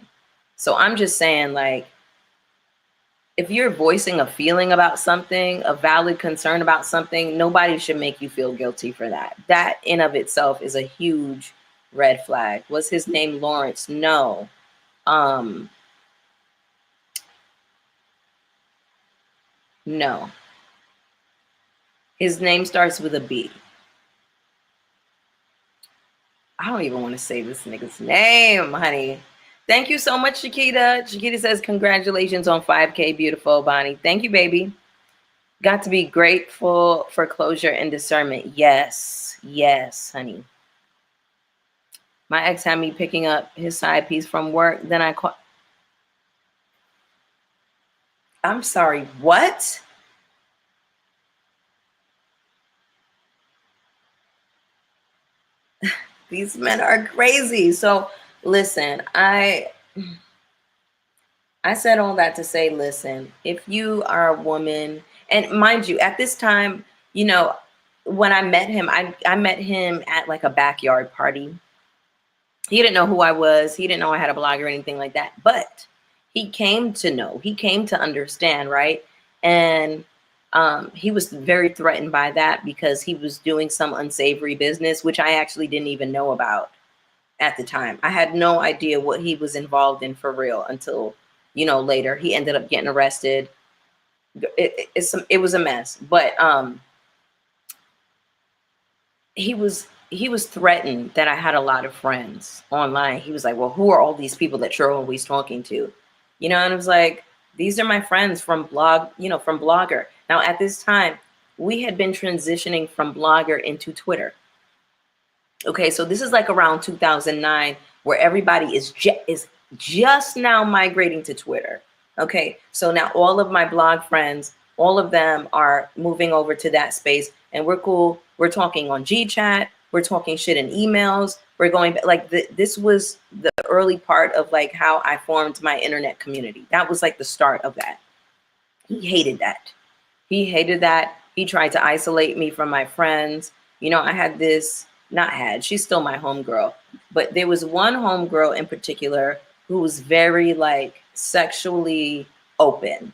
So I'm just saying, like, if you're voicing a feeling about something, a valid concern about something, nobody should make you feel guilty for that. That in of itself is a huge red flag. Was his name Lawrence? No. No. His name starts with a B. I don't even want to say this nigga's name, honey. Thank you so much, Chiquita. Chiquita says, congratulations on 5K, beautiful, Bonnie. Thank you, baby. Got to be grateful for closure and discernment. Yes. Yes, honey. My ex had me picking up his side piece from work. Then I called. I'm sorry, what? These men are crazy. So listen, I said all that to say, listen, if you are a woman, and mind you, at this time, you know, when I met him, I met him at like a backyard party. He didn't know who I was. He didn't know I had a blog or anything like that, but he came to know, he came to understand, right? And he was very threatened by that, because he was doing some unsavory business, which I actually didn't even know about at the time. I had no idea what he was involved in for real until, you know, later. He ended up getting arrested. It was a mess. But he was threatened that I had a lot of friends online. He was like, well, who are all these people that you're always talking to? And I was like, these are my friends from from Blogger. Now, at this time, we had been transitioning from Blogger into Twitter. Okay, so this is like around 2009, where everybody is just now migrating to Twitter. Okay, so now all of my blog friends, all of them are moving over to that space, and we're cool. We're talking on GChat. We're talking shit in emails. We're going like this was the early part of like how I formed my internet community. That was like the start of that. He hated that. He hated that. He tried to isolate me from my friends. I had this, not had, she's still my homegirl, but there was one homegirl in particular who was very like sexually open.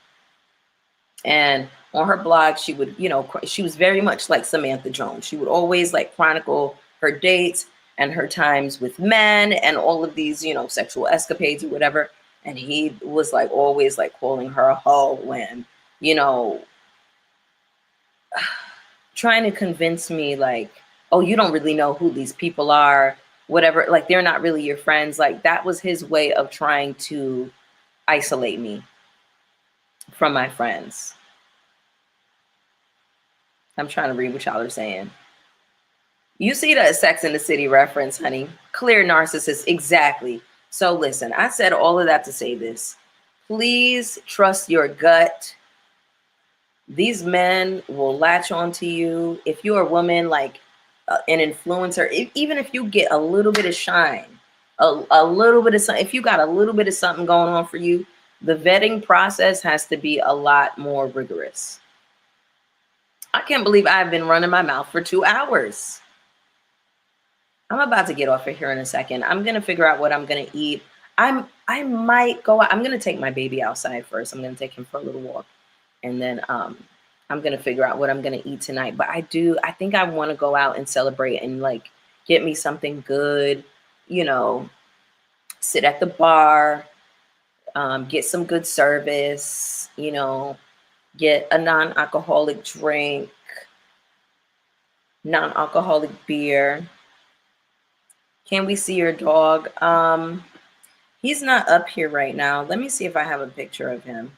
And on her blog, she would, she was very much like Samantha Jones. She would always like chronicle her dates and her times with men and all of these, sexual escapades or whatever. And he was like always like calling her a hoe and, trying to convince me like, oh, you don't really know who these people are, whatever. Like, they're not really your friends. Like, that was his way of trying to isolate me from my friends. I'm trying to read what y'all are saying. You see the Sex and the City reference, honey. Clear narcissist. Exactly. So listen, I said all of that to say this. Please trust your gut. These men will latch onto you. If you're a woman, like an influencer, even if you get a little bit of shine, a little bit of something, if you got a little bit of something going on for you, the vetting process has to be a lot more rigorous. I can't believe I've been running my mouth for 2 hours. I'm about to get off of here in a second. I'm going to figure out what I'm going to eat. I might go out. I'm going to take my baby outside first. I'm going to take him for a little walk. And then I'm going to figure out what I'm going to eat tonight. But I think I want to go out and celebrate and like get me something good, sit at the bar, get some good service, get a non-alcoholic drink, non-alcoholic beer. Can we see your dog? He's not up here right now. Let me see if I have a picture of him.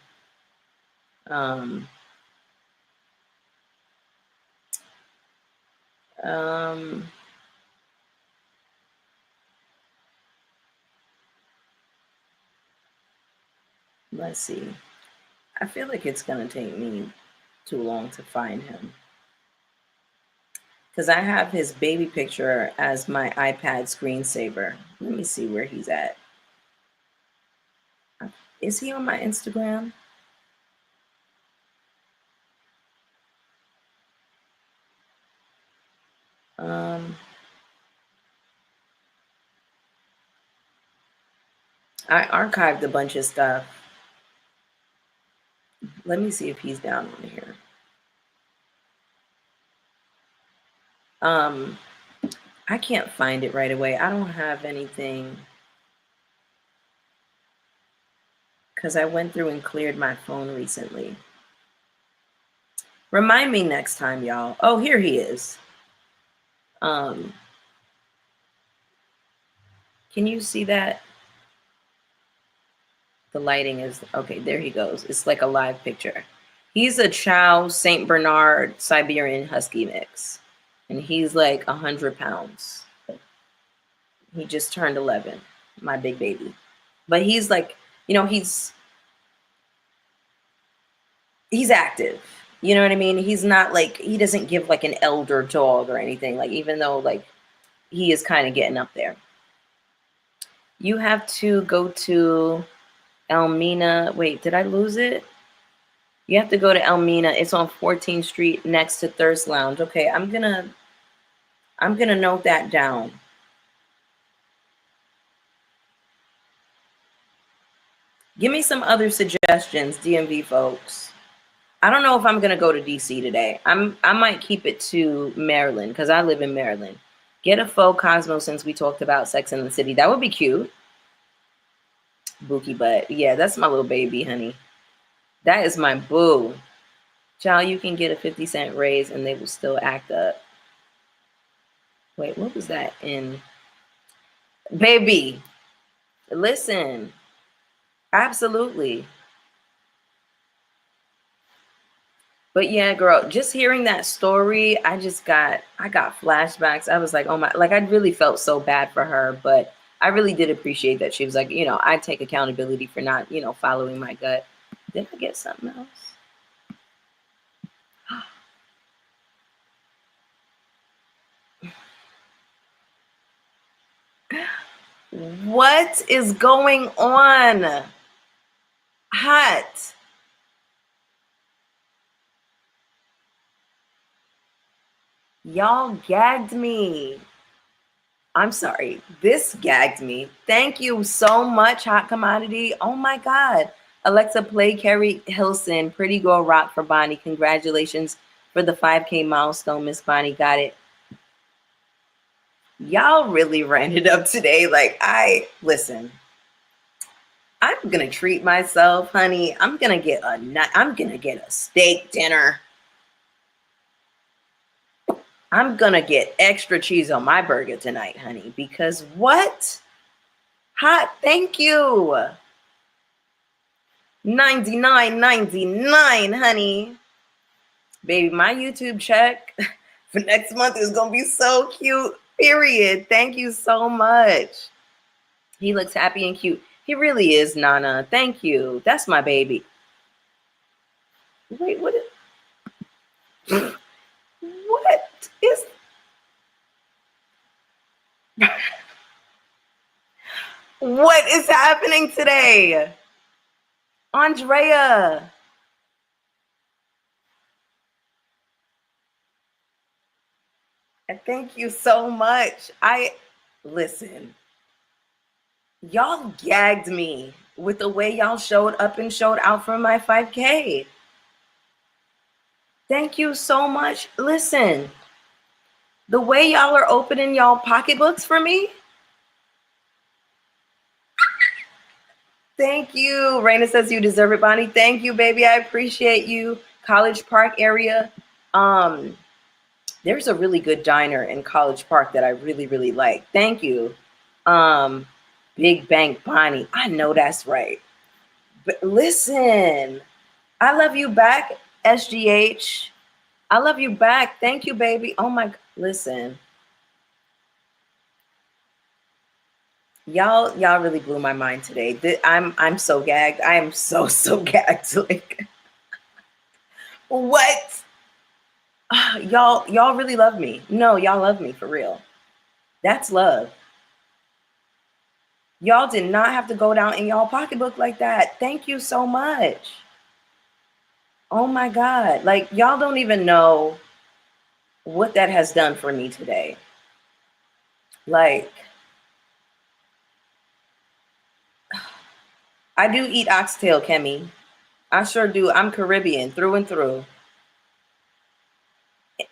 Let's see. I feel like it's going to take me too long to find him, because I have his baby picture as my iPad screensaver. Let me see where he's at. Is he on my Instagram? I archived a bunch of stuff. Let me see if he's down on here. I can't find it right away. I don't have anything, because I went through and cleared my phone recently. Remind me next time, y'all. Oh, here he is. Can you see that? The lighting is okay. There he goes. It's like a live picture. He's a Chow Saint Bernard Siberian Husky mix, and he's like 100 pounds. He just turned 11, my big baby. But he's like, he's active. You know what I mean? He's not like, he doesn't give like an elder dog or anything. Like, even though like he is kind of getting up there. You have to go to Elmina. Wait, did I lose it? You have to go to Elmina. It's on 14th Street next to Thirst Lounge. Okay, I'm gonna note that down. Give me some other suggestions, DMV folks. I don't know if I'm gonna go to DC today. I might keep it to Maryland, because I live in Maryland. Get a faux Cosmo, since we talked about Sex and the City. That would be cute. Bookie butt. Yeah, that's my little baby, honey. That is my boo. Child, you can get a 50-cent raise and they will still act up. Wait, what was that in? Baby, listen. Absolutely. But yeah, girl, just hearing that story, I got flashbacks. I was like, oh my, like I really felt so bad for her, but I really did appreciate that she was like, I take accountability for not, following my gut. Did I get something else? What is going on? Hot. Y'all gagged me. I'm sorry. This gagged me. Thank you so much, Hot Commodity. Oh my God. Alexa, play Carrie Hilson, Pretty Girl Rock for Bonnie. Congratulations for the 5K milestone. Miss Bonnie got it. Y'all really ran it up today. Like, listen. I'm gonna treat myself, honey. I'm gonna get a steak dinner. I'm gonna get extra cheese on my burger tonight, honey, because what? Hot, thank you. 99.99, honey. Baby, my YouTube check for next month is gonna be so cute. Period. Thank you so much. He looks happy and cute. He really is, Nana. Thank you. That's my baby. Wait, what is what is what is happening today? Andrea. Thank you so much. Listen. Y'all gagged me with the way y'all showed up and showed out for my 5K. Thank you so much. Listen, the way y'all are opening y'all pocketbooks for me. Thank you. Raina says you deserve it, Bonnie. Thank you, baby. I appreciate you. College Park area. There's a really good diner in College Park that I really, really like. Thank you. Big Bank Bonnie. I know that's right. But listen, I love you back, SGH. I love you back. Thank you, baby. Oh my, listen. Y'all really blew my mind today. I'm so gagged. I am so gagged. Like, what? Y'all really love me. No, y'all love me for real. That's love. Y'all did not have to go down in y'all pocketbook like that. Thank you so much. Oh my God. Like, y'all don't even know what that has done for me today. Like, I do eat oxtail, Kemi. I sure do. I'm Caribbean through and through.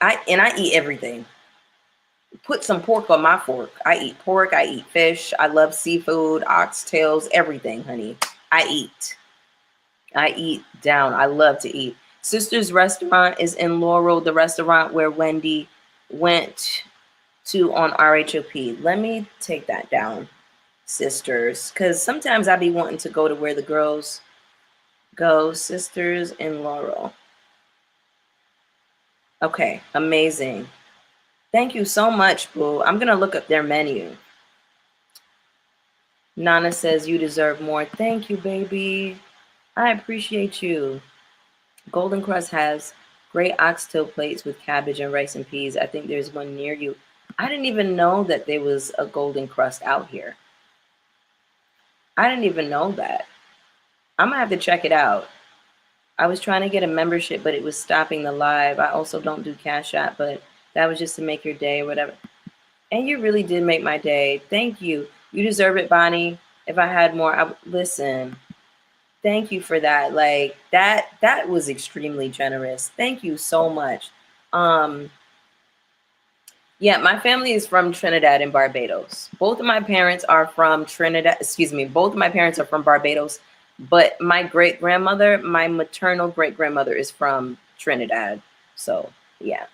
I eat everything. Put some pork on my fork. I eat pork. I eat fish. I love seafood, oxtails, everything, honey. I eat down. I love to eat. Sister's Restaurant is in Laurel, the restaurant where Wendy went to on RHOP. Let me take that down, Sisters, because sometimes I be wanting to go to where the girls go. Sisters in Laurel. Okay, amazing. Thank you so much, boo. I'm going to look up their menu. Nana says you deserve more. Thank you, baby. I appreciate you. Golden Crust has great oxtail plates with cabbage and rice and peas. I think there's one near you. I didn't even know that there was a Golden Crust out here. I didn't even know that. I'm going to have to check it out. I was trying to get a membership, but it was stopping the live. I also don't do Cash App, but that was just to make your day or whatever. And you really did make my day. Thank you. You deserve it, Bonnie. If I had more, listen. Thank you for that. Like that was extremely generous. Thank you so much. Yeah, my family is from Trinidad and Barbados. Both of my parents are from Trinidad. Excuse me. Both of my parents are from Barbados. But my great-grandmother, my maternal great-grandmother is from Trinidad. So yeah,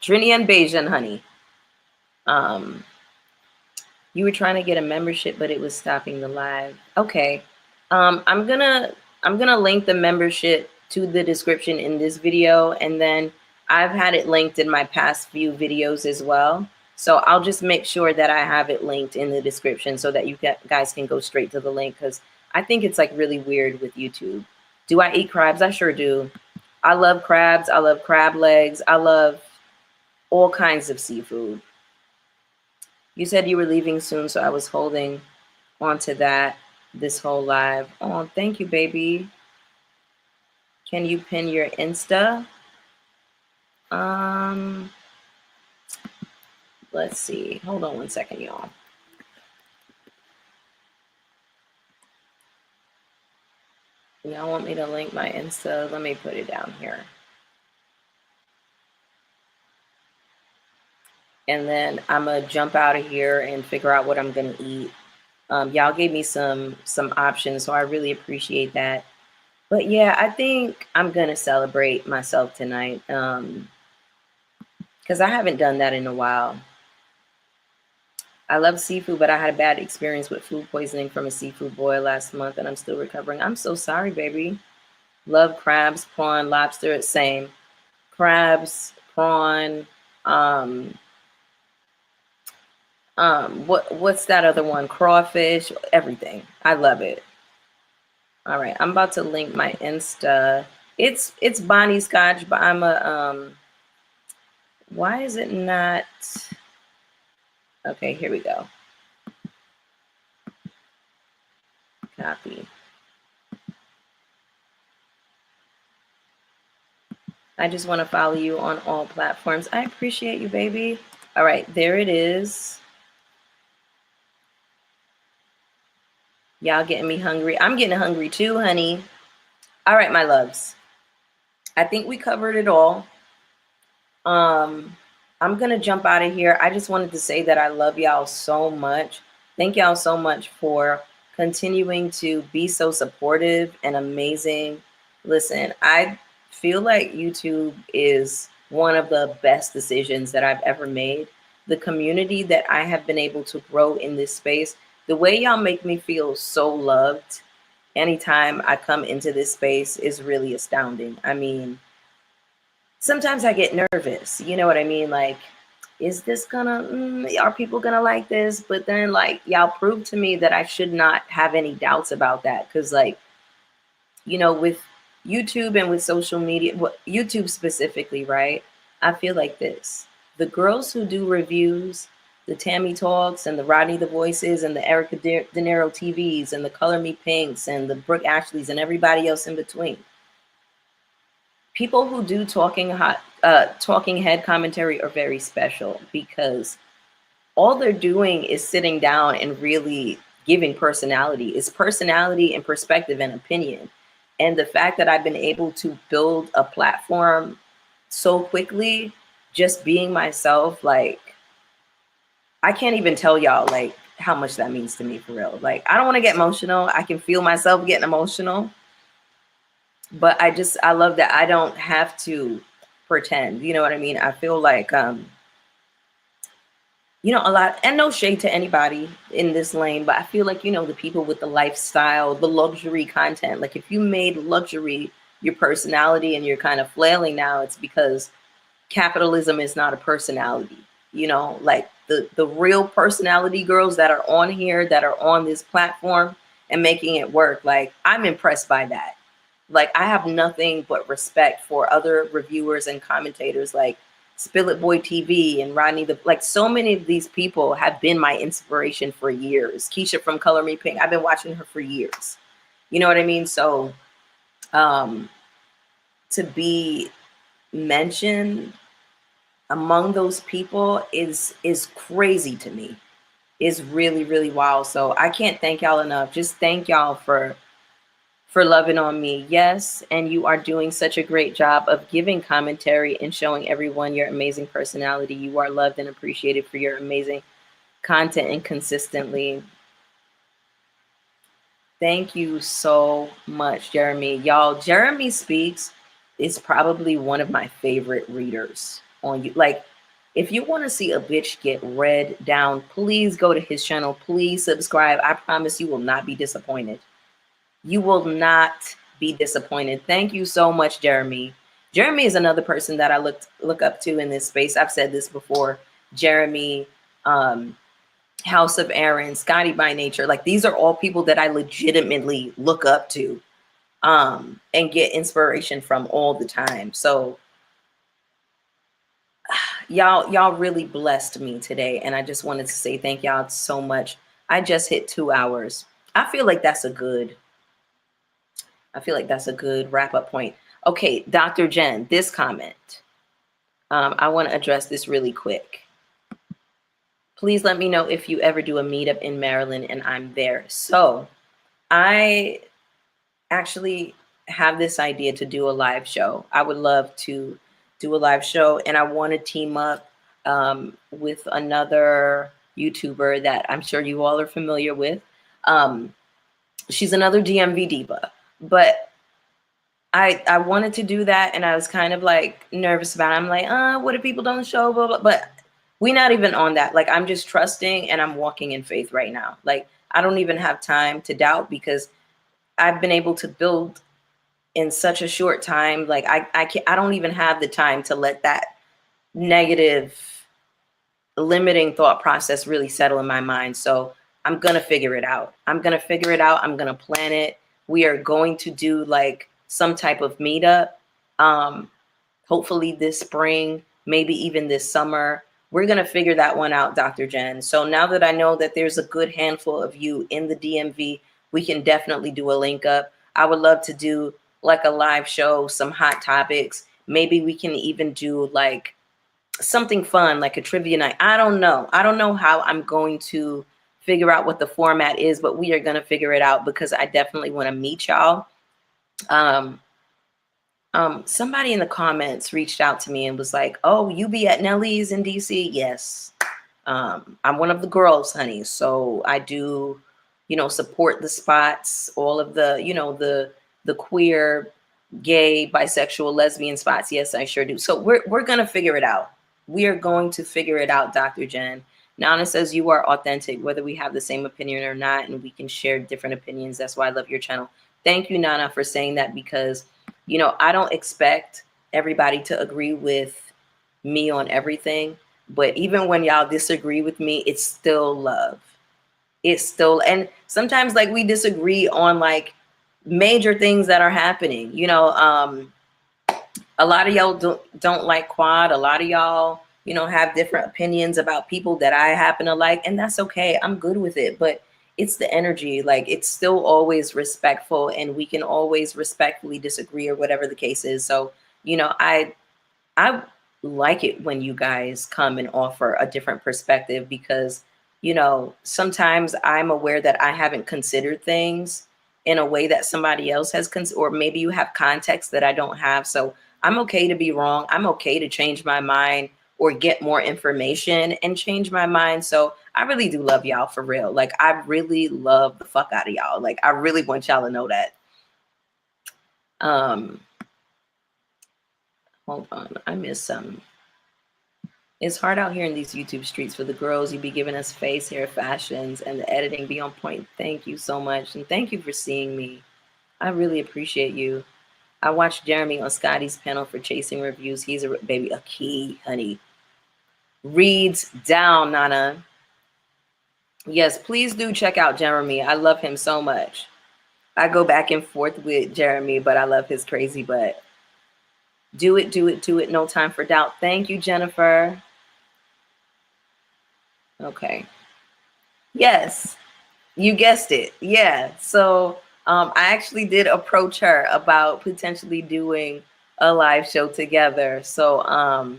Trini and Bajan, honey. You were trying to get a membership, but it was stopping the live. Okay. I'm gonna link the membership to the description in this video, and then I've had it linked in my past few videos as well. So I'll just make sure that I have it linked in the description so that you guys can go straight to the link, because I think it's like really weird with YouTube. Do I eat crabs? I sure do. I love crabs. I love crab legs. I love all kinds of seafood. You said you were leaving soon, so I was holding on to that this whole live. Oh, thank you, baby. Can you pin your Insta? Let's see. Hold on one second, y'all. Y'all want me to link my Insta? Let me put it down here. And then I'm gonna jump out of here and figure out what I'm gonna eat. Y'all gave me some options, so I really appreciate that. But yeah, I think I'm gonna celebrate myself tonight, because I haven't done that in a while. I love seafood, but I had a bad experience with food poisoning from a seafood boil last month, and I'm still recovering. I'm so sorry, baby. Love crabs, prawn, lobster, same. Crabs, prawn, what's that other one? Crawfish, everything. I love it. All right, I'm about to link my Insta. It's Bonnie Scotch, but I'm a why is it not? Okay, here we go. Copy. I just want to follow you on all platforms. I appreciate you, baby. All right, there it is. Y'all getting me hungry. I'm getting hungry too, honey. All right, my loves. I think we covered it all. I'm gonna jump out of here. I just wanted to say that I love y'all so much. Thank y'all so much for continuing to be so supportive and amazing. Listen, I feel like YouTube is one of the best decisions that I've ever made. The community that I have been able to grow in this space, the way y'all make me feel so loved anytime I come into this space is really astounding. I mean, sometimes I get nervous, you know what I mean? Like, is this gonna, are people gonna like this? But then, like, y'all prove to me that I should not have any doubts about that. Cause, like, you know, with YouTube and with social media, YouTube specifically, right? I feel like this: the girls who do reviews, the Tammy Talks and the Rodney the Voices and the Erica De Niro TVs and the Color Me Pinks and the Brooke Ashleys and everybody else in between. People who do talking head commentary are very special, because all they're doing is sitting down and really giving personality. It's personality and perspective and opinion. And the fact that I've been able to build a platform so quickly, just being myself, like, I can't even tell y'all like how much that means to me, for real. Like, I don't want to get emotional. I can feel myself getting emotional. But I love that I don't have to pretend, you know what I mean? I feel like, you know, a lot, and no shade to anybody in this lane, but I feel like, you know, the people with the lifestyle, the luxury content, like if you made luxury your personality and you're kind of flailing now, it's because capitalism is not a personality, you know, like the real personality girls that are on here, that are on this platform and making it work. Like, I'm impressed by that. Like, I have nothing but respect for other reviewers and commentators like Spill It Boy TV and Rodney like, so many of these people have been my inspiration for years. Keisha from Color Me Pink, I've been watching her for years. You know what I mean? So to be mentioned among those people is crazy to me. Is really, really wild. So I can't thank y'all enough. Just thank y'all for loving on me. Yes, and you are doing such a great job of giving commentary and showing everyone your amazing personality. You are loved and appreciated for your amazing content and consistently. Thank you so much, Jeremy. Y'all, Jeremy speaks is probably one of my favorite readers on you. Like, if you want to see a bitch get read down, please go to his channel. Please subscribe. I promise you will not be disappointed. You will not be disappointed. Thank you so much, Jeremy. Jeremy is another person that I look up to in this space. I've said this before. Jeremy, House of Aaron, Scotty by Nature. Like, these are all people that I legitimately look up to and get inspiration from all the time. So y'all really blessed me today, and I just wanted to say thank y'all so much. I just hit 2 hours. I feel like that's a good wrap up point. Okay, Dr. Jen, this comment, I want to address this really quick. Please let me know if you ever do a meetup in Maryland and I'm there. So I actually have this idea to do a live show. I would love to do a live show, and I want to team up with another YouTuber that I'm sure you all are familiar with. She's another DMV diva, but I wanted to do that, and I was kind of like nervous about it. I'm like, what if people don't show, blah, blah, but we're not even on that. Like, I'm just trusting and I'm walking in faith right now. Like, I don't even have time to doubt because I've been able to build in such a short time. Like, I don't even have the time to let that negative limiting thought process really settle in my mind. So I'm going to figure it out. I'm going to plan it. We are going to do like some type of meetup. Hopefully this spring, maybe even this summer. We're going to figure that one out, Dr. Jen. So now that I know that there's a good handful of you in the DMV, we can definitely do a link up. I would love to do like a live show, some hot topics. Maybe we can even do like something fun, like a trivia night. I don't know how I'm going to figure out what the format is, but we are going to figure it out because I definitely want to meet y'all. Somebody in the comments reached out to me and was like, oh, you be at Nellie's in DC? Yes. I'm one of the girls, honey. So I do, support the spots, all of the, the queer, gay, bisexual, lesbian spots. Yes, I sure do. So we're going to figure it out. We are going to figure it out, Dr. Jen. Nana says you are authentic, whether we have the same opinion or not, and we can share different opinions. That's why I love your channel. Thank you, Nana, for saying that, because I don't expect everybody to agree with me on everything, but even when y'all disagree with me, it's still love. It's still, and sometimes like we disagree on like major things that are happening. A lot of y'all don't like quad. A lot of y'all, have different opinions about people that I happen to like, and that's okay. I'm good with it, but it's the energy. Like, it's still always respectful, and we can always respectfully disagree or whatever the case is. So, I like it when you guys come and offer a different perspective because, sometimes I'm aware that I haven't considered things in a way that somebody else has, or maybe you have context that I don't have. So I'm okay to be wrong. I'm okay to change my mind or get more information and change my mind. So I really do love y'all for real. Like, I really love the fuck out of y'all. Like, I really want y'all to know that. Hold on, I missed something. It's hard out here in these YouTube streets for the girls. You be giving us face, hair, fashions, and the editing be on point. Thank you so much. And thank you for seeing me. I really appreciate you. I watched Jeremy on Scotty's panel for Chasing Reviews. He's a baby, a key, honey. Reads down, Nana. Yes, please do check out Jeremy. I love him so much. I go back and forth with Jeremy, but I love his crazy butt. Do it, do it, do it. No time for doubt. Thank you, Jennifer. Okay. Yes, you guessed it. Yeah. So I actually did approach her about potentially doing a live show together. So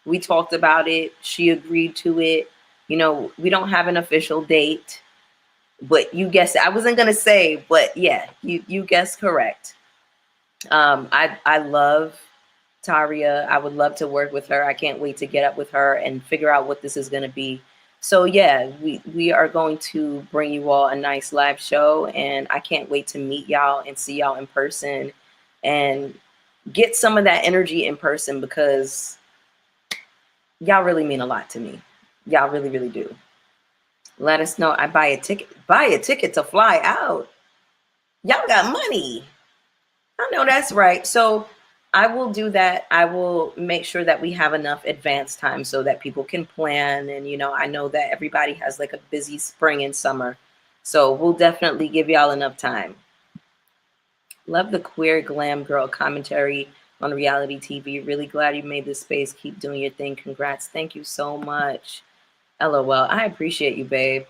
we talked about it. She agreed to it. We don't have an official date, but you guessed it. I wasn't going to say, but yeah, you guessed correct. I love Taria. I would love to work with her. I can't wait to get up with her and figure out what this is going to be. So yeah, we are going to bring you all a nice live show, and I can't wait to meet y'all and see y'all in person and get some of that energy in person, because y'all really mean a lot to me. Y'all really, really do. Let us know. I buy a ticket to fly out. Y'all got money. I know that's right. So I will do that. I will make sure that we have enough advance time so that people can plan. And, I know that everybody has like a busy spring and summer. So we'll definitely give y'all enough time. Love the queer glam girl commentary on reality TV. Really glad you made this space. Keep doing your thing. Congrats. Thank you so much. LOL. I appreciate you, babe.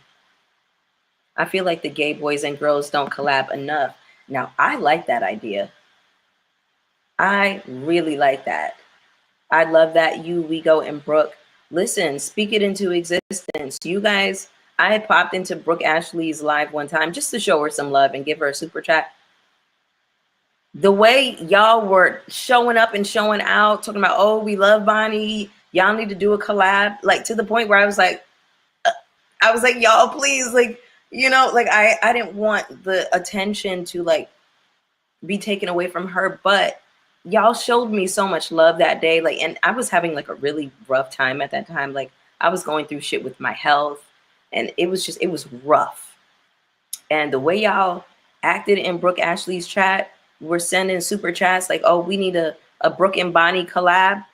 I feel like the gay boys and girls don't collab enough. Now, I like that idea. I really like that. I love that. You, Wego, and Brooke. Listen, speak it into existence. You guys, I had popped into Brooke Ashley's live one time just to show her some love and give her a super chat. The way y'all were showing up and showing out, talking about, oh, we love Bonnie. Y'all need to do a collab. Like, to the point where I was like, y'all, please, like, like I didn't want the attention to like be taken away from her, but y'all showed me so much love that day. Like, and I was having like a really rough time at that time. Like, I was going through shit with my health, and it was rough. And the way y'all acted in Brooke Ashley's chat, we're sending super chats like, oh, we need a Brooke and Bonnie collab.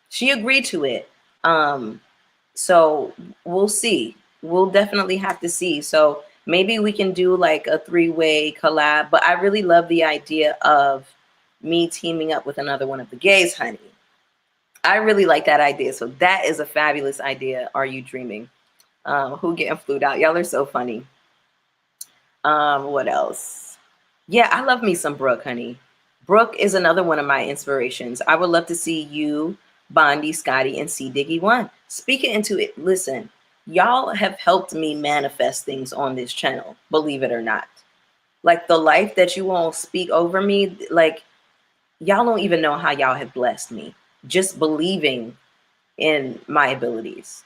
She agreed to it. So we'll see. We'll definitely have to see. So maybe we can do like a 3-way collab. But I really love the idea of me teaming up with another one of the gays, honey. I really like that idea. So that is a fabulous idea. Are you dreaming? Who getting flued out? Y'all are so funny. What else? Yeah, I love me some Brooke, honey. Brooke is another one of my inspirations. I would love to see you, Bondi, Scotty, and C Diggy One. Speak it into it. Listen, y'all have helped me manifest things on this channel, believe it or not. Like, the life that you all speak over me, like, y'all don't even know how y'all have blessed me just believing in my abilities.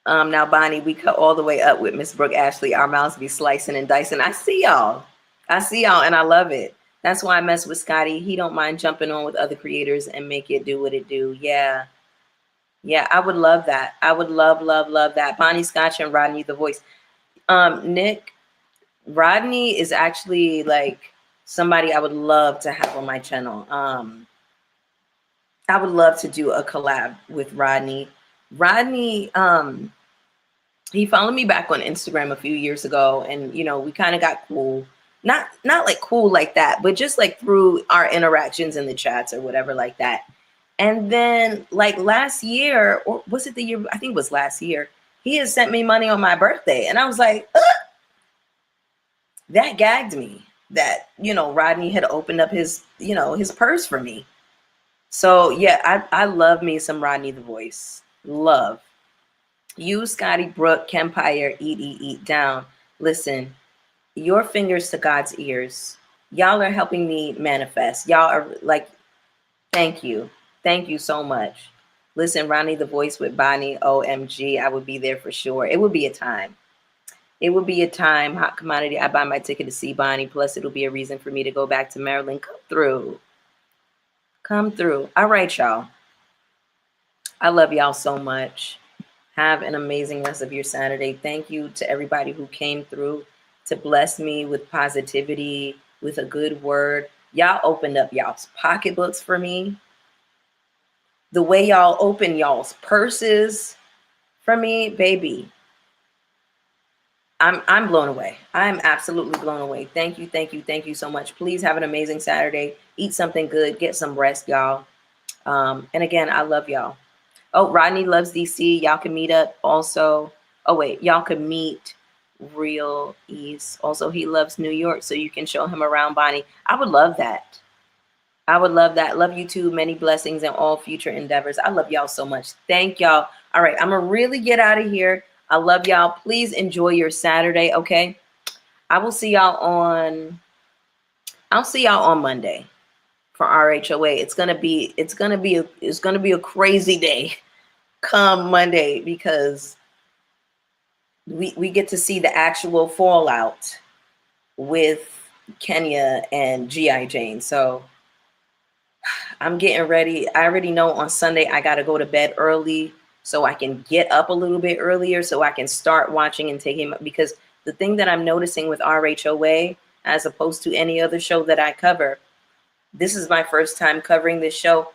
Now, Bonnie, we cut all the way up with Miss Brooke Ashley. Our mouths be slicing and dicing. I see y'all, and I love it. That's why I mess with Scotty. He don't mind jumping on with other creators and make it do what it do. Yeah, I would love that. I would love that. Bonnie Scotch and Rodney the Voice. Nick, Rodney is actually like somebody I would love to have on my channel. I would love to do a collab with Rodney. Rodney, he followed me back on Instagram a few years ago, and we kind of got cool. Not like cool like that, but just like through our interactions in the chats or whatever like that. And then like last year, or was it the year? I think it was last year. He had sent me money on my birthday, and I was like, that gagged me. That Rodney had opened up his his purse for me. So yeah, I love me some Rodney the Voice. Love. You, Scotty, Brooke, Kempire, eat down. Listen, your fingers to God's ears. Y'all are helping me manifest. Y'all are like, thank you. Thank you so much. Listen, Ronnie the Voice with Bonnie, OMG, I would be there for sure. It would be a time. It would be a time. Hot commodity. I buy my ticket to see Bonnie. Plus, it'll be a reason for me to go back to Maryland. Come through. Come through. All right, y'all. I love y'all so much. Have an amazing rest of your Saturday. Thank you to everybody who came through to bless me with positivity, with a good word. Y'all opened up y'all's pocketbooks for me. The way y'all open y'all's purses for me, baby. I'm blown away. I'm absolutely blown away. Thank you so much. Please have an amazing Saturday. Eat something good. Get some rest, y'all. And again, I love y'all. Oh, Rodney loves DC. Y'all can meet up also. Oh, wait. Y'all can meet Real East. Also, he loves New York, so you can show him around, Bonnie. I would love that. I would love that. Love you too. Many blessings in all future endeavors. I love y'all so much. Thank y'all. All right. I'm going to really get out of here. I love y'all. Please enjoy your Saturday, okay? I will see y'all on Monday for RHOA. It's gonna be a crazy day come Monday, because we get to see the actual fallout with Kenya and G.I. Jane. So I'm getting ready. I already know on Sunday I got to go to bed early so I can get up a little bit earlier so I can start watching and taking, because the thing that I'm noticing with RHOA, as opposed to any other show that I cover, this is my first time covering this show.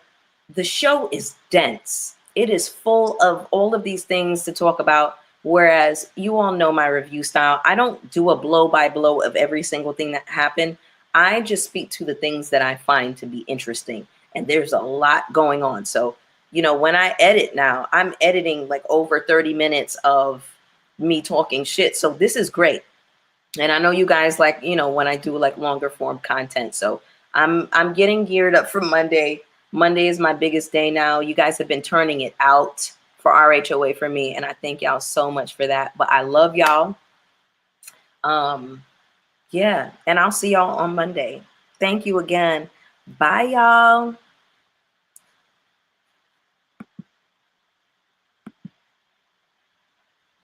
The show is dense. It is full of all of these things to talk about. Whereas you all know my review style. I don't do a blow by blow of every single thing that happened. I just speak to the things that I find to be interesting. And there's a lot going on. So, when I edit now, I'm editing like over 30 minutes of me talking shit. So this is great. And I know you guys like, when I do like longer form content. So I'm getting geared up for Monday. Monday is my biggest day now. You guys have been turning it out for RHOA for me, and I thank y'all so much for that. But I love y'all. Yeah, and I'll see y'all on Monday. Thank you again. Bye, y'all.